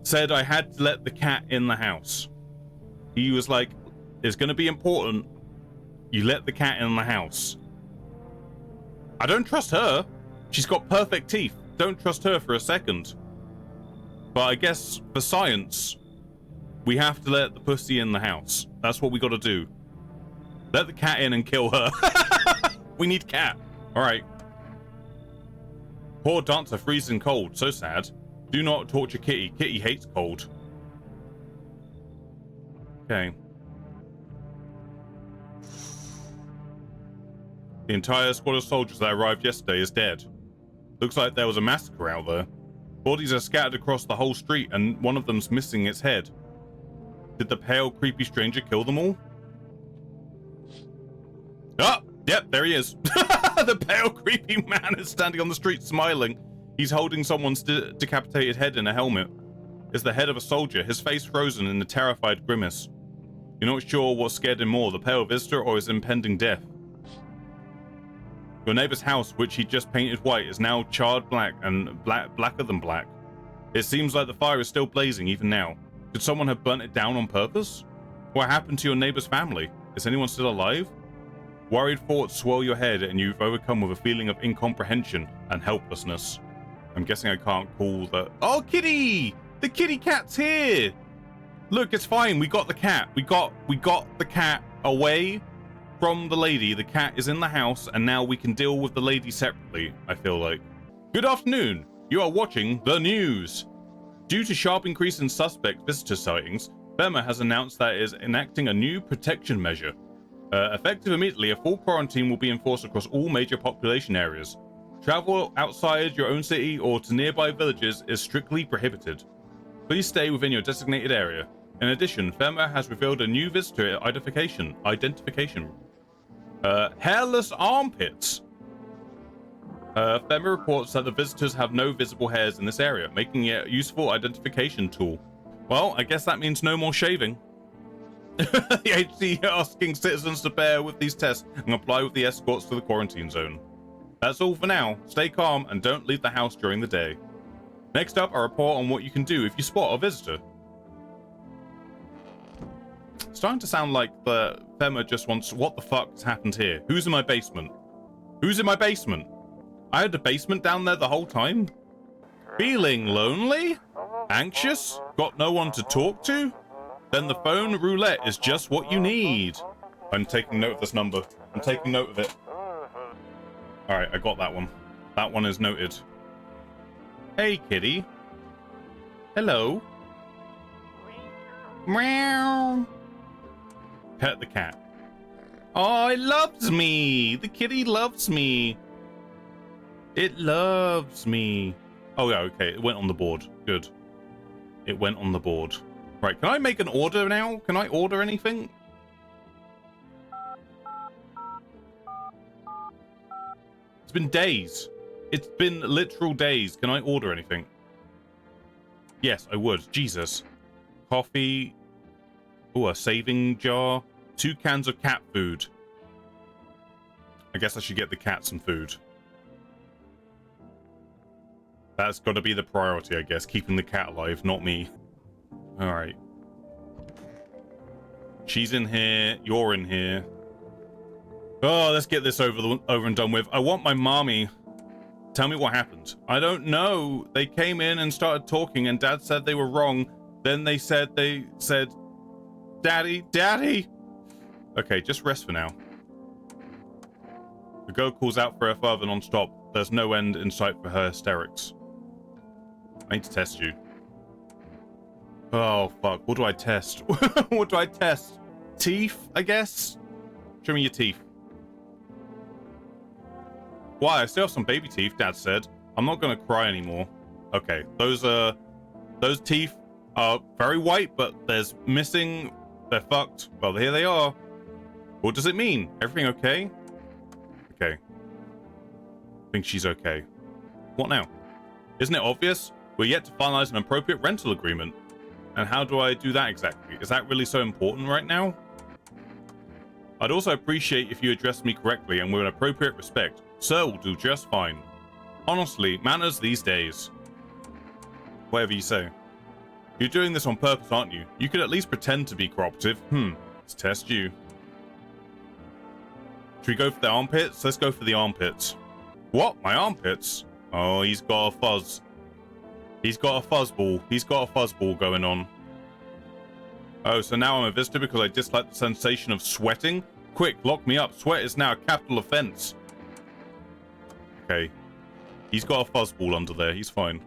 said I had to let the cat in the house. He was like, it's going to be important. You let the cat in the house. I don't trust her. She's got perfect teeth. Don't trust her for a second. But I guess for science, we have to let the pussy in the house. That's what we got to do. Let the cat in and kill her. We need cat. All right. Poor dancer freezing cold. So sad. Do not torture Kitty. Kitty hates cold. Okay. The entire squad of soldiers that arrived yesterday is dead. Looks like there was a massacre out there. Bodies are scattered across the whole street and one of them's missing its head. Did the pale, creepy stranger kill them all? Ah! Yep, there he is. The pale, creepy man is standing on the street smiling. He's holding someone's decapitated head in a helmet. It's the head of a soldier, his face frozen in a terrified grimace. You're not sure what scared him more, the pale visitor or his impending death. Your neighbor's house, which he just painted white, is now charred black and blacker than black. It seems like the fire is still blazing even now. Could someone have burnt it down on purpose? What happened to your neighbor's family? Is anyone still alive? Worried thoughts swirl your head and you've overcome with a feeling of incomprehension and helplessness. I'm guessing I can't call the... Oh, kitty! The kitty cat's here! Look, it's fine. We got the cat. We got the cat away from the lady. The cat is in the house and now we can deal with the lady separately, I feel like. Good afternoon. You are watching the news. Due to sharp increase in suspect visitor sightings, FEMA has announced that it is enacting a new protection measure. Effective immediately, a full quarantine will be enforced across all major population areas. Travel outside your own city or to nearby villages is strictly prohibited. Please stay within your designated area. In addition, FEMA has revealed a new visitor identification. Hairless armpits. FEMA reports that the visitors have no visible hairs in this area, making it a useful identification tool. Well, I guess that means no more shaving. The HC asking citizens to bear with these tests and comply with the escorts to the quarantine zone. That's all for now. Stay calm and don't leave the house during the day. Next up, a report on what you can do if you spot a visitor. It's starting to sound like the FEMA just wants, what the fuck has happened here? Who's in my basement? Who's in my basement? I had a basement down there the whole time? Feeling lonely? Anxious? Got no one to talk to? Then the phone roulette is just what you need. I'm taking note of this number. I'm taking note of it. Alright, I got that one. That one is noted. Hey, kitty. Hello. Meow. Pet the cat. Oh, it loves me. The kitty loves me. It loves me. Oh, yeah, okay. It went on the board. Good. It went on the board. Right, can I make an order now? Can I order anything? It's been days. It's been literal days. Can I order anything? Yes, I would. Jesus. Coffee. Oh, a saving jar. 2 cans of cat food. I guess I should get the cat some food. That's got to be the priority, I guess. Keeping the cat alive, not me. Alright. She's in here. You're in here. Oh, let's get this over and done with. I want my mommy. Tell me what happened. I don't know. They came in and started talking, and Dad said they were wrong. Then they said, Daddy, Daddy. Okay, just rest for now. The girl calls out for her father non-stop. There's no end in sight for her hysterics. I need to test you. Oh, fuck. What do I test? What do I test? Teeth, I guess? Show me your teeth. Why? I still have some baby teeth, Dad said. I'm not gonna cry anymore. Okay, those teeth are very white, but there's missing. They're fucked. Well, here they are. What does it mean? Everything okay? Okay. I think she's okay. What now? Isn't it obvious? We're yet to finalize an appropriate rental agreement. And how do I do that exactly? Is that really so important right now? I'd also appreciate if you addressed me correctly and with an appropriate respect. Sir will do just fine. Honestly, manners these days. Whatever you say. You're doing this on purpose, aren't you? You could at least pretend to be cooperative. Let's test you. Should we go for the armpits? Let's go for the armpits. What? My armpits? Oh, he's got a fuzz. He's got a fuzzball. He's got a fuzzball going on. Oh, so now I'm a visitor because I dislike the sensation of sweating? Quick, lock me up. Sweat is now a capital offense. Okay. He's got a fuzzball under there. He's fine.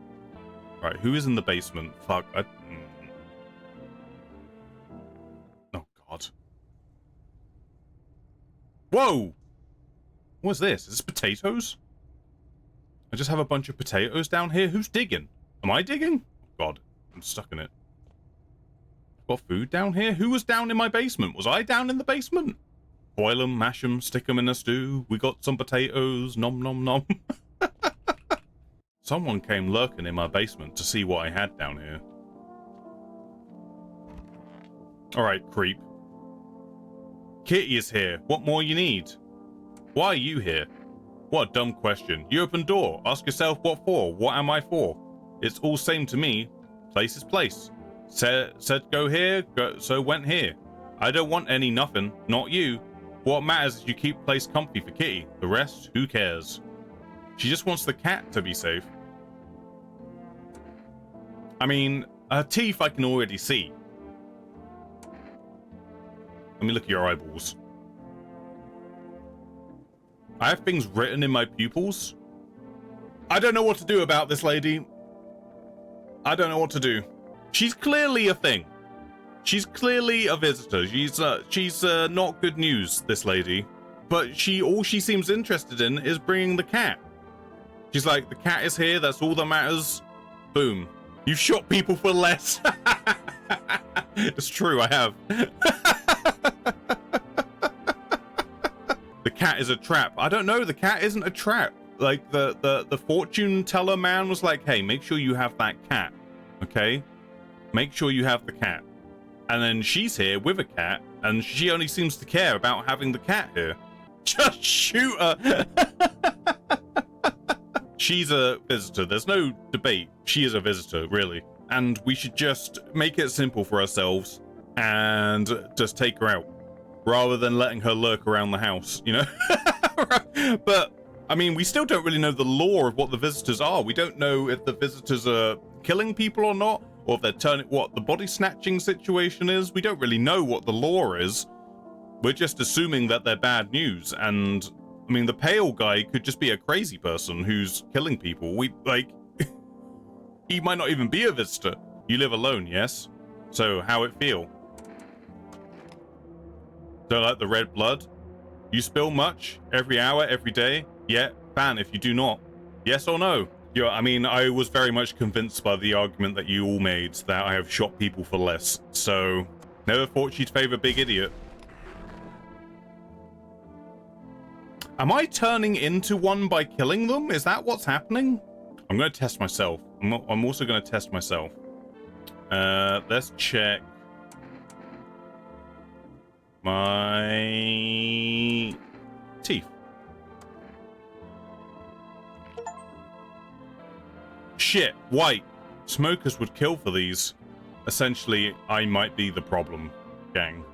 Right, who is in the basement? Fuck. Oh, God. Whoa! What's this? Is this potatoes? I just have a bunch of potatoes down here. Who's digging? Am I digging? God, I'm stuck in it. Got food down here? Who was down in my basement? Was I down in the basement? Boil them, mash them, stick them in a stew. We got some potatoes. Nom nom nom. Someone came lurking in my basement to see what I had down here. Alright, creep. Kitty is here. What more you need? Why are you here? What a dumb question. You open door. Ask yourself what for. What am I for? It's all same to me. Place is place. Said go here, so went here. I don't want any nothing. Not you. What matters is you keep place comfy for Kitty. The rest, who cares? She just wants the cat to be safe. I mean, her teeth I can already see. Let me look at your eyeballs. I have things written in my pupils. I don't know what to do about this lady. I don't know what to do. She's clearly a thing. She's clearly a visitor. She's not good news, this lady. But all she seems interested in is bringing the cat. She's like, the cat is here. That's all that matters. Boom. You've shot people for less. It's true, I have. The cat is a trap. I don't know. The cat isn't a trap. Like the fortune teller man was like, hey, make sure you have that cat. Okay? Make sure you have the cat. And then she's here with a cat, and she only seems to care about having the cat here. Just shoot her. She's a visitor. There's no debate. She is a visitor, really. And we should just make it simple for ourselves and just take her out rather than letting her lurk around the house, you know? But, I mean, we still don't really know the lore of what the visitors are. We don't know if the visitors are killing people or not, or if they're turning, what the body snatching situation is. We don't really know what the lore is. We're just assuming that they're bad news. And I mean, the pale guy could just be a crazy person who's killing people. He might not even be a visitor. You live alone, yes? So how it feel? Don't like the red blood? You spill much? Every hour, every day? Yeah, ban if you do not. Yes or no? Yeah, I mean, I was very much convinced by the argument that you all made that I have shot people for less. So, never thought you'd favor big idiot. Am I turning into one by killing them? Is that what's happening? I'm going to test myself. I'm also going to test myself. Let's check my teeth. shit, white. Smokers would kill for these. Essentially, I might be the problem, gang.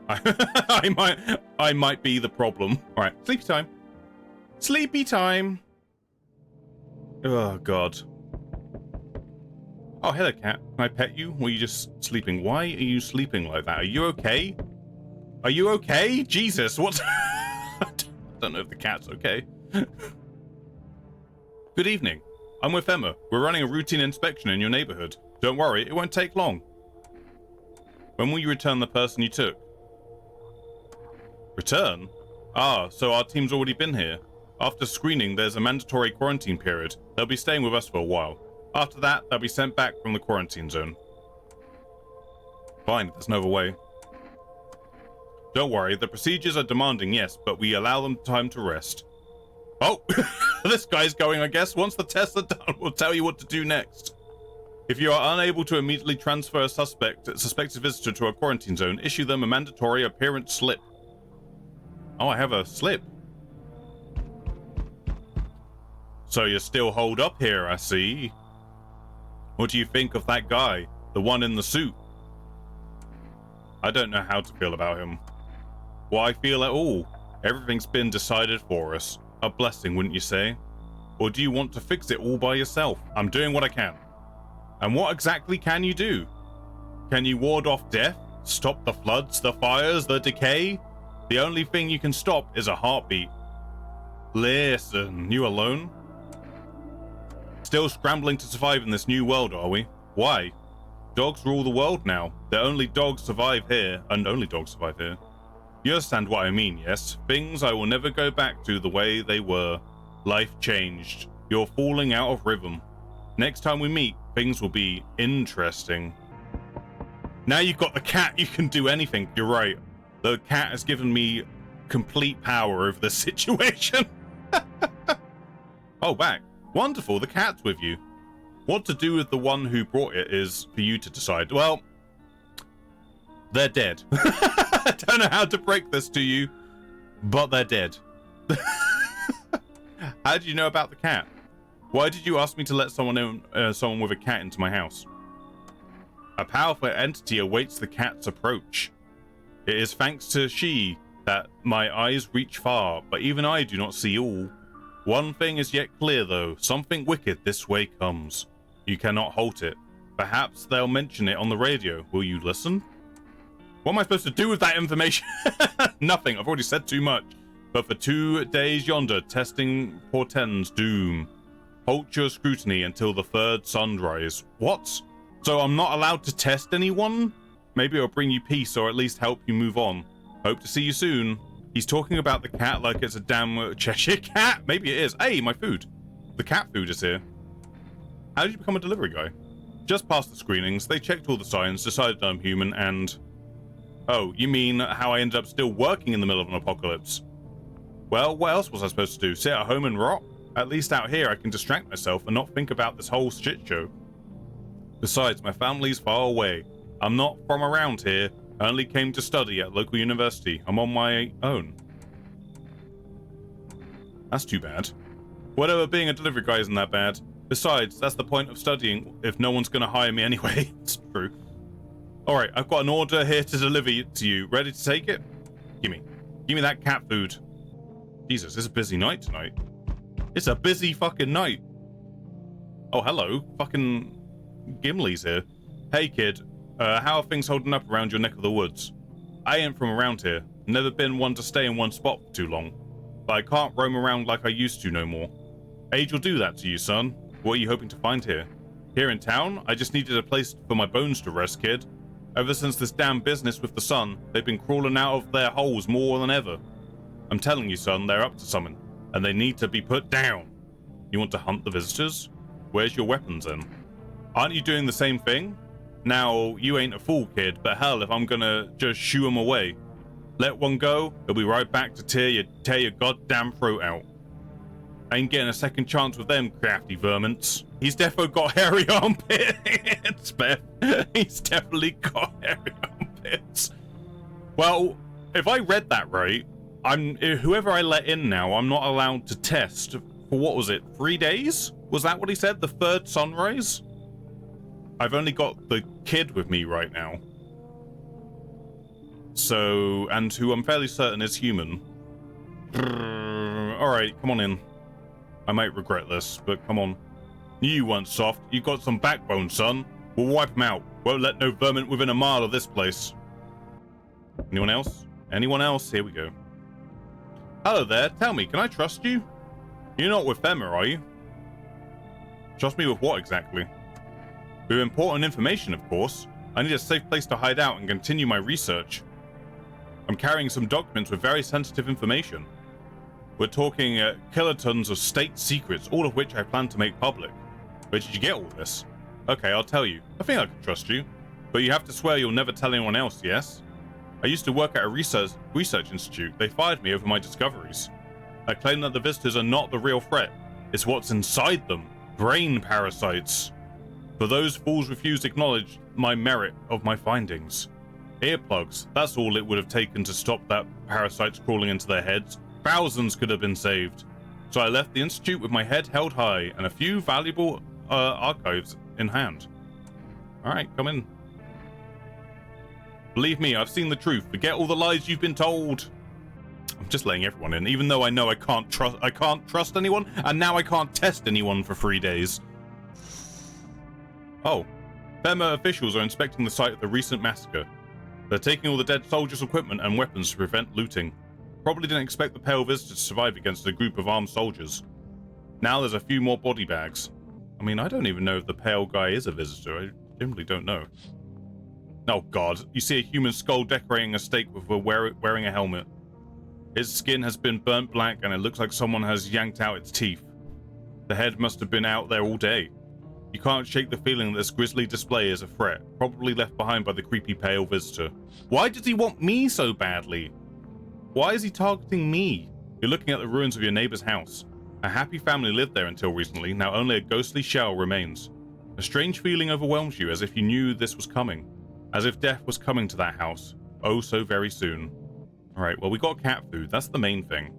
I might be the problem. All right, sleepy time. Sleepy time. Oh, God. Oh, hello, cat. Can I pet you? Or are you just sleeping? Why are you sleeping like that? Are you okay? Are you okay? Jesus, what's... I don't know if the cat's okay. Good evening. I'm with Emma. We're running a routine inspection in your neighborhood. Don't worry, it won't take long. When will you return the person you took? Return? Ah, so our team's already been here. After screening, there's a mandatory quarantine period. They'll be staying with us for a while. After that, they'll be sent back from the quarantine zone. Fine, there's no other way. Don't worry, the procedures are demanding, yes, but we allow them time to rest. Oh, this guy's going, I guess. Once the tests are done, we'll tell you what to do next. If you are unable to immediately transfer a suspected visitor to a quarantine zone, issue them a mandatory appearance slip. Oh, I have a slip. So you're still holed up here, I see. What do you think of that guy? The one in the suit? I don't know how to feel about him. What I feel at all. Everything's been decided for us. A blessing, wouldn't you say? Or do you want to fix it all by yourself? I'm doing what I can. And what exactly can you do? Can you ward off death? Stop the floods, the fires, the decay? The only thing you can stop is a heartbeat. Listen, you alone? Still scrambling to survive in this new world, are we? Why? Dogs rule the world now. The only dogs survive here, and only dogs survive here. You understand what I mean, yes? Things I will never go back to the way they were. Life changed. You're falling out of rhythm. Next time we meet, things will be interesting. Now you've got the cat, you can do anything. You're right. The cat has given me complete power over the situation. Oh, back. Wonderful, the cat's with you. What to do with the one who brought it is for you to decide. Well, they're dead. I don't know how to break this to you, but they're dead. How did you know about the cat? Why did you ask me to let someone with a cat into my house? A powerful entity awaits the cat's approach. It is thanks to she that my eyes reach far, but even I do not see all. One thing is yet clear though, something wicked this way comes. You cannot halt it. Perhaps they'll mention it on the radio. Will you listen? What am I supposed to do with that information? Nothing, I've already said too much. But for 2 days yonder, testing portends doom. Halt your scrutiny until the third sunrise. What? So I'm not allowed to test anyone? Maybe it'll bring you peace or at least help you move on. Hope to see you soon. He's talking about the cat like it's a damn Cheshire cat. Maybe it is. Hey, my food. The cat food is here. How did you become a delivery guy? Just past the screenings. They checked all the signs, decided I'm human, and... Oh, you mean how I ended up still working in the middle of an apocalypse? Well, what else was I supposed to do? Sit at home and rot? At least out here I can distract myself and not think about this whole shit show. Besides, my family's far away. I'm not from around here. I only came to study at local university. I'm on my own. That's too bad. Whatever, being a delivery guy isn't that bad. Besides, that's the point of studying if no one's gonna hire me anyway. It's true. Alright, I've got an order here to deliver to you. Ready to take it? Gimme that cat food. Jesus, it's a busy night tonight. It's a busy fucking night. Oh, hello. Fucking Gimli's here. Hey, kid. How are things holding up around your neck of the woods? I ain't from around here. Never been one to stay in one spot for too long. But I can't roam around like I used to no more. Age will do that to you, son. What are you hoping to find here? Here in town? I just needed a place for my bones to rest, kid. Ever since this damn business with the sun, they've been crawling out of their holes more than ever. I'm telling you, son, they're up to something, and they need to be put down. You want to hunt the visitors? Where's your weapons then? Aren't you doing the same thing? Now, you ain't a fool, kid, but hell, if I'm gonna just shoo them away. Let one go, he'll be right back to tear your goddamn throat out. Ain't getting a second chance with them crafty vermints. He's definitely got hairy armpits, Beth. He's definitely got hairy armpits. Well, if I read that right, whoever I let in now, I'm not allowed to test for, what was it, 3 days? Was that what he said? The third sunrise? I've only got the kid with me right now. So, and who I'm fairly certain is human. Alright, come on in. I might regret this, but come on. You weren't soft. You got some backbone, son. We'll wipe him out. Won't let no vermin within a mile of this place. Anyone else? Anyone else? Here we go. Hello there. Tell me, can I trust you? You're not with Femmer, are you? Trust me with what exactly? With important information, of course. I need a safe place to hide out and continue my research. I'm carrying some documents with very sensitive information. We're talking kilotons of state secrets, all of which I plan to make public. Where did you get all this? Okay, I'll tell you. I think I can trust you. But you have to swear you'll never tell anyone else, yes? I used to work at a research institute. They fired me over my discoveries. I claim that the visitors are not the real threat. It's what's inside them. Brain parasites. For those fools refuse to acknowledge my merit of my findings. Earplugs. That's all it would have taken to stop that parasites crawling into their heads. Thousands could have been saved. So I left the institute with my head held high and a few valuable archives in hand. Alright, come in. Believe me, I've seen the truth. Forget all the lies you've been told. I'm just letting everyone in, even though I know I can't trust anyone, and now I can't test anyone for 3 days. Oh. Femmer officials are inspecting the site of the recent massacre. They're taking all the dead soldiers' equipment and weapons to prevent looting. Probably didn't expect the Pale Visitor to survive against a group of armed soldiers. Now there's a few more body bags. I mean, I don't even know if the Pale guy is a visitor. I simply don't know. Oh god, you see a human skull decorating a stake with wearing a helmet. Its skin has been burnt black and it looks like someone has yanked out its teeth. The head must have been out there all day. You can't shake the feeling that this grisly display is a threat, probably left behind by the creepy Pale Visitor. Why does he want me so badly? Why is he targeting me? You're looking at the ruins of your neighbor's house. A happy family lived there until recently, now only a ghostly shell remains. A strange feeling overwhelms you as if you knew this was coming. As if death was coming to that house. Oh, so very soon. Alright, well we got cat food, that's the main thing.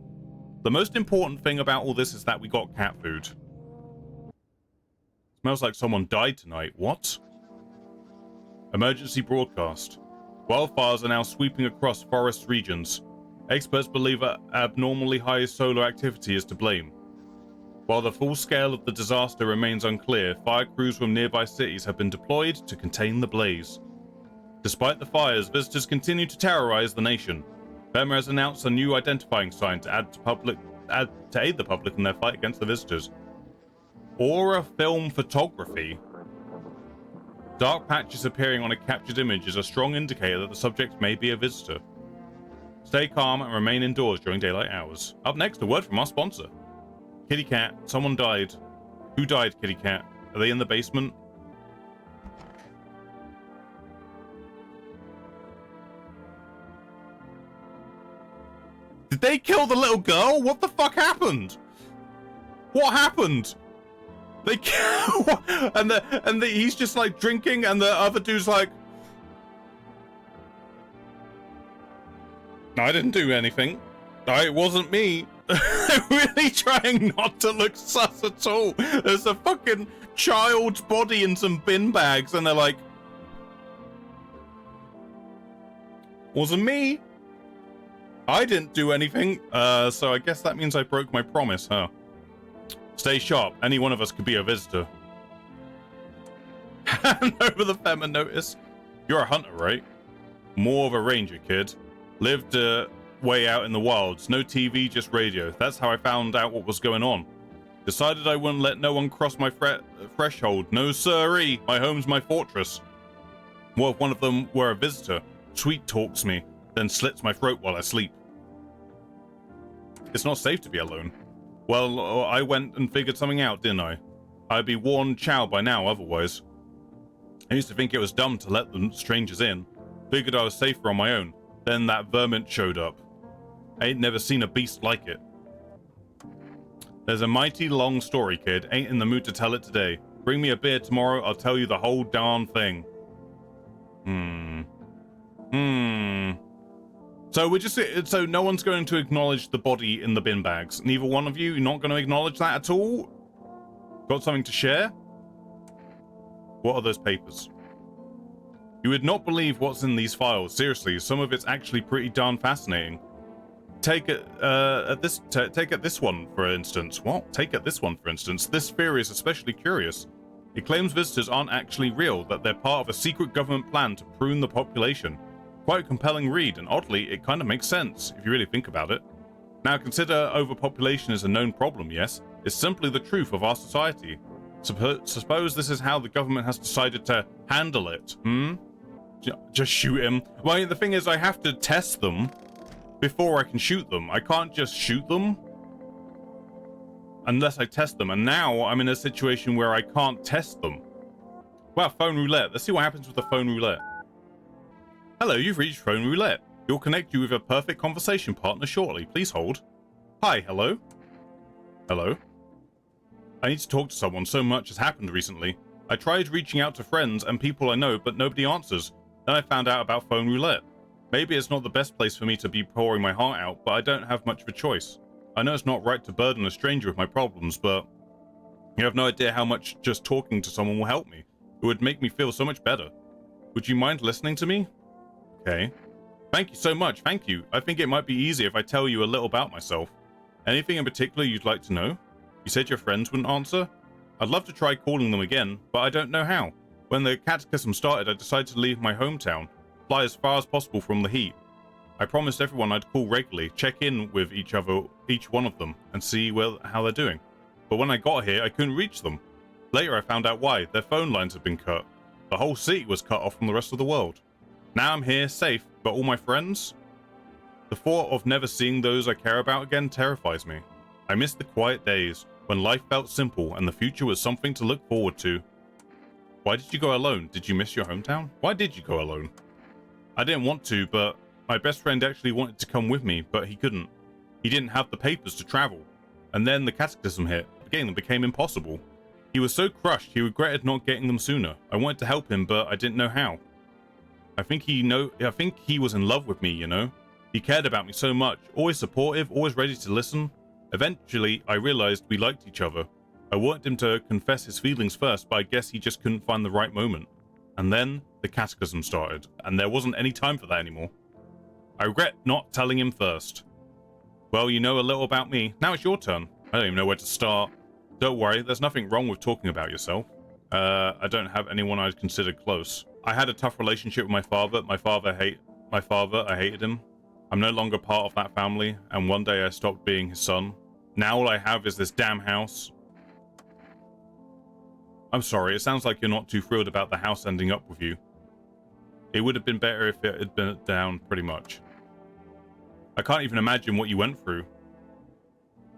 The most important thing about all this is that we got cat food. Smells like someone died tonight, what? Emergency broadcast. Wildfires are now sweeping across forest regions. Experts believe that abnormally high solar activity is to blame. While the full scale of the disaster remains unclear, fire crews from nearby cities have been deployed to contain the blaze. Despite the fires, visitors continue to terrorize the nation. Femmer has announced a new identifying sign to aid the public in their fight against the visitors. Aura film photography. Dark patches appearing on a captured image is a strong indicator that the subject may be a visitor. Stay calm and remain indoors during daylight hours. Up next, a word from our sponsor. Kitty Cat, someone died. Who died, Kitty Cat? Are they in the basement? Did they kill the little girl? What the fuck happened? What happened? They kill and he's just like drinking and the other dude's like, I didn't do anything. It wasn't me. Really trying not to look sus at all. There's a fucking child's body in some bin bags and they're like, wasn't me. I didn't do anything. So I guess that means I broke my promise, huh? Stay sharp. Any one of us could be a visitor. Hand over the Femmer notice. You're a hunter, right? More of a ranger, kid. Lived way out in the wilds. No TV, just radio. That's how I found out what was going on. Decided I wouldn't let no one cross my threshold. No siree. My home's my fortress. What if one of them were a visitor? Sweet talks me, then slits my throat while I sleep. It's not safe to be alone. Well, I went and figured something out, didn't I? I'd be warned chow by now otherwise. I used to think it was dumb to let the strangers in. Figured I was safer on my own. Then that vermin showed up. I ain't never seen a beast like it. There's a mighty long story, kid. Ain't in the mood to tell it today. Bring me a beer tomorrow, I'll tell you the whole darn thing. So no one's going to acknowledge the body in the bin bags. Neither one of you, you're not going to acknowledge that at all? Got something to share? What are those papers? You would not believe what's in these files. Seriously, some of it's actually pretty darn fascinating. Take it this one, for instance. What? Take it this one, for instance. This theory is especially curious. It claims visitors aren't actually real, that they're part of a secret government plan to prune the population. Quite a compelling read, and oddly, it kind of makes sense, if you really think about it. Now, consider overpopulation is a known problem, yes? It's simply the truth of our society. Suppose this is how the government has decided to handle it, Just shoot him. Well, the thing is, I have to test them before I can shoot them. I can't just shoot them unless I test them, and now I'm in a situation where I can't test them. Wow, phone roulette. Let's see what happens with the phone roulette. Hello, you've reached phone roulette. We'll connect you with a perfect conversation partner shortly. Please hold. Hi, hello? Hello? I need to talk to someone. So much has happened recently. I tried reaching out to friends and people I know, but nobody answers. Then I found out about phone roulette. Maybe it's not the best place for me to be pouring my heart out, but I don't have much of a choice. I know it's not right to burden a stranger with my problems, but you have no idea how much just talking to someone will help me. It would make me feel so much better. Would you mind listening to me? Okay. Thank you so much, thank you. I think it might be easier if I tell you a little about myself. Anything in particular you'd like to know? You said your friends wouldn't answer? I'd love to try calling them again, but I don't know how. When the cataclysm started, I decided to leave my hometown, fly as far as possible from the heat. I promised everyone I'd call regularly, check in with each one of them, and see how they're doing. But when I got here, I couldn't reach them. Later I found out why. Their phone lines had been cut. The whole city was cut off from the rest of the world. Now I'm here, safe, but all my friends? The thought of never seeing those I care about again terrifies me. I miss the quiet days, when life felt simple and the future was something to look forward to. Why did you go alone? Did you miss your hometown? Why did you go alone? I didn't want to, but my best friend actually wanted to come with me, but he couldn't. He didn't have the papers to travel. And then the cataclysm hit. Getting them became impossible. He was so crushed, he regretted not getting them sooner. I wanted to help him, but I didn't know how. I think he was in love with me, you know? He cared about me so much, always supportive, always ready to listen. Eventually, I realized we liked each other. I wanted him to confess his feelings first, but I guess he just couldn't find the right moment. And then the cataclysm started, and there wasn't any time for that anymore. I regret not telling him first. Well, you know a little about me. Now it's your turn. I don't even know where to start. Don't worry, there's nothing wrong with talking about yourself. I don't have anyone I'd consider close. I had a tough relationship with my father. I hated him. I'm no longer part of that family, and one day I stopped being his son. Now all I have is this damn house. I'm sorry, it sounds like you're not too thrilled about the house ending up with you. It would have been better if it had been down, pretty much. I can't even imagine what you went through.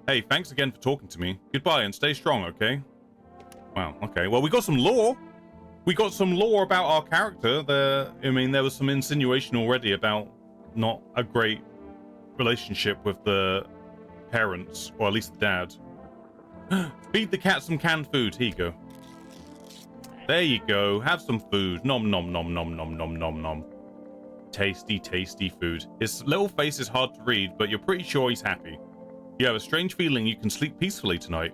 Hey, thanks again for talking to me. Goodbye and stay strong, okay? Wow, okay. Well, we got some lore. We got some lore about our character. There was some insinuation already about not a great relationship with the parents, or at least the dad. Feed the cat some canned food. Here you go. There you go. Have some food. Nom nom nom nom nom nom nom nom. Tasty, tasty food. His little face is hard to read, but you're pretty sure he's happy. You have a strange feeling you can sleep peacefully tonight.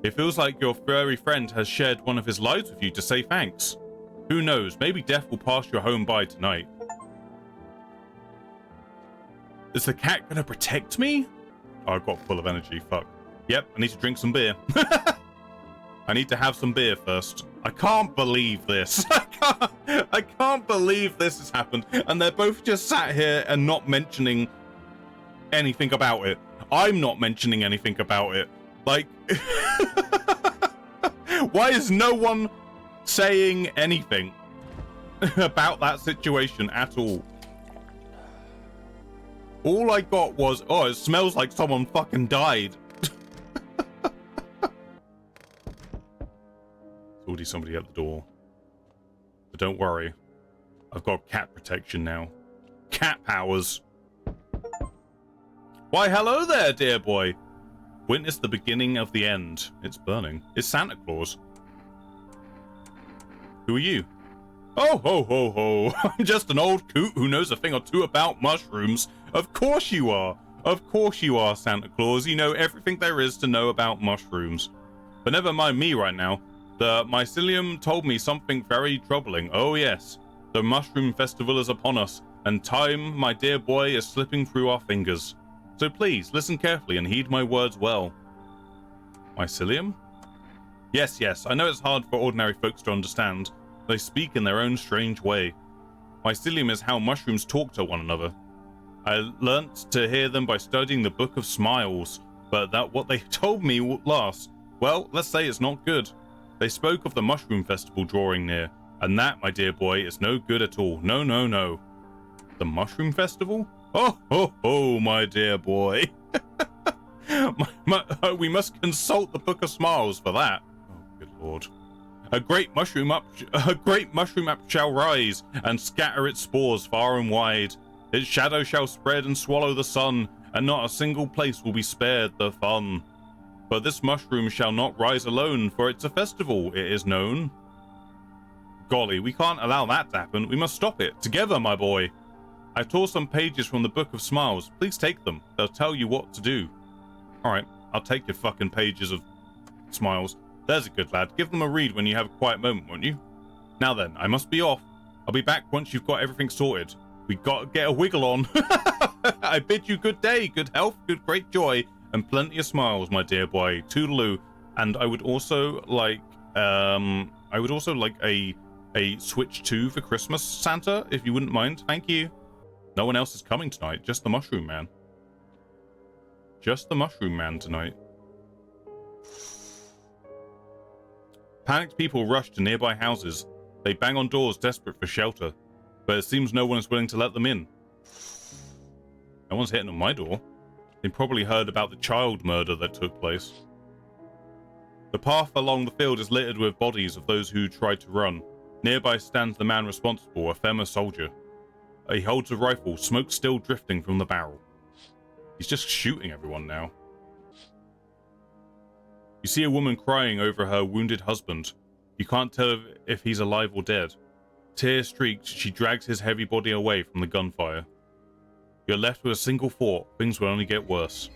It feels like your furry friend has shared one of his lives with you to say thanks. Who knows, maybe death will pass your home by tonight. Is the cat gonna protect me? Oh, I got full of energy, fuck. Yep, I need to drink some beer. I need to have some beer first. I can't believe this. I can't believe this has happened. And they're both just sat here and not mentioning anything about it. I'm not mentioning anything about it. Like, why is no one saying anything about that situation at all? All I got was, oh, it smells like someone fucking died. There's already somebody at the door. But don't worry. I've got cat protection now. Cat powers. Why, hello there, dear boy. Witness the beginning of the end. It's burning. It's Santa Claus. Who are you? Oh, ho, ho, ho. I'm just an old coot who knows a thing or two about mushrooms. Of course you are. Of course you are, Santa Claus. You know everything there is to know about mushrooms. But never mind me right now. The mycelium told me something very troubling. Oh yes, the mushroom festival is upon us, and time, my dear boy, is slipping through our fingers. So please, listen carefully and heed my words well. Mycelium? Yes, I know it's hard for ordinary folks to understand. They speak in their own strange way. Mycelium is how mushrooms talk to one another. I learnt to hear them by studying the Book of Smiles, but that what they told me last, well, let's say it's not good. They spoke of the mushroom festival drawing near, and that, my dear boy, is no good at all. No. The mushroom festival? Oh, my dear boy. We must consult the Book of Smiles for that. Oh, good lord. A great mushroom app shall rise and scatter its spores far and wide. Its shadow shall spread and swallow the sun, and not a single place will be spared the fun. But this mushroom shall not rise alone, for it's a festival, it is known. Golly, we can't allow that to happen. We must stop it. Together, my boy. I tore some pages from the Book of Smiles. Please take them. They'll tell you what to do. Alright, I'll take your fucking pages of Smiles. There's a good lad. Give them a read when you have a quiet moment, won't you? Now then, I must be off. I'll be back once you've got everything sorted. We gotta get a wiggle on. I bid you good day, good health, good great joy, and plenty of smiles, my dear boy. Toodaloo. And I would also like a Switch 2 for Christmas, Santa, if you wouldn't mind. Thank you. No one else is coming tonight, just the Mushroom Man. Just the Mushroom Man tonight. Panicked people rush to nearby houses. They bang on doors desperate for shelter, but it seems no one is willing to let them in. No one's hitting on my door. They probably heard about the child murder that took place. The path along the field is littered with bodies of those who tried to run. Nearby stands the man responsible, a Fema soldier. He holds a rifle, smoke still drifting from the barrel. He's just shooting everyone now. You see a woman crying over her wounded husband. You can't tell if he's alive or dead. Tear-streaked, she drags his heavy body away from the gunfire. You're left with a single thought: things will only get worse.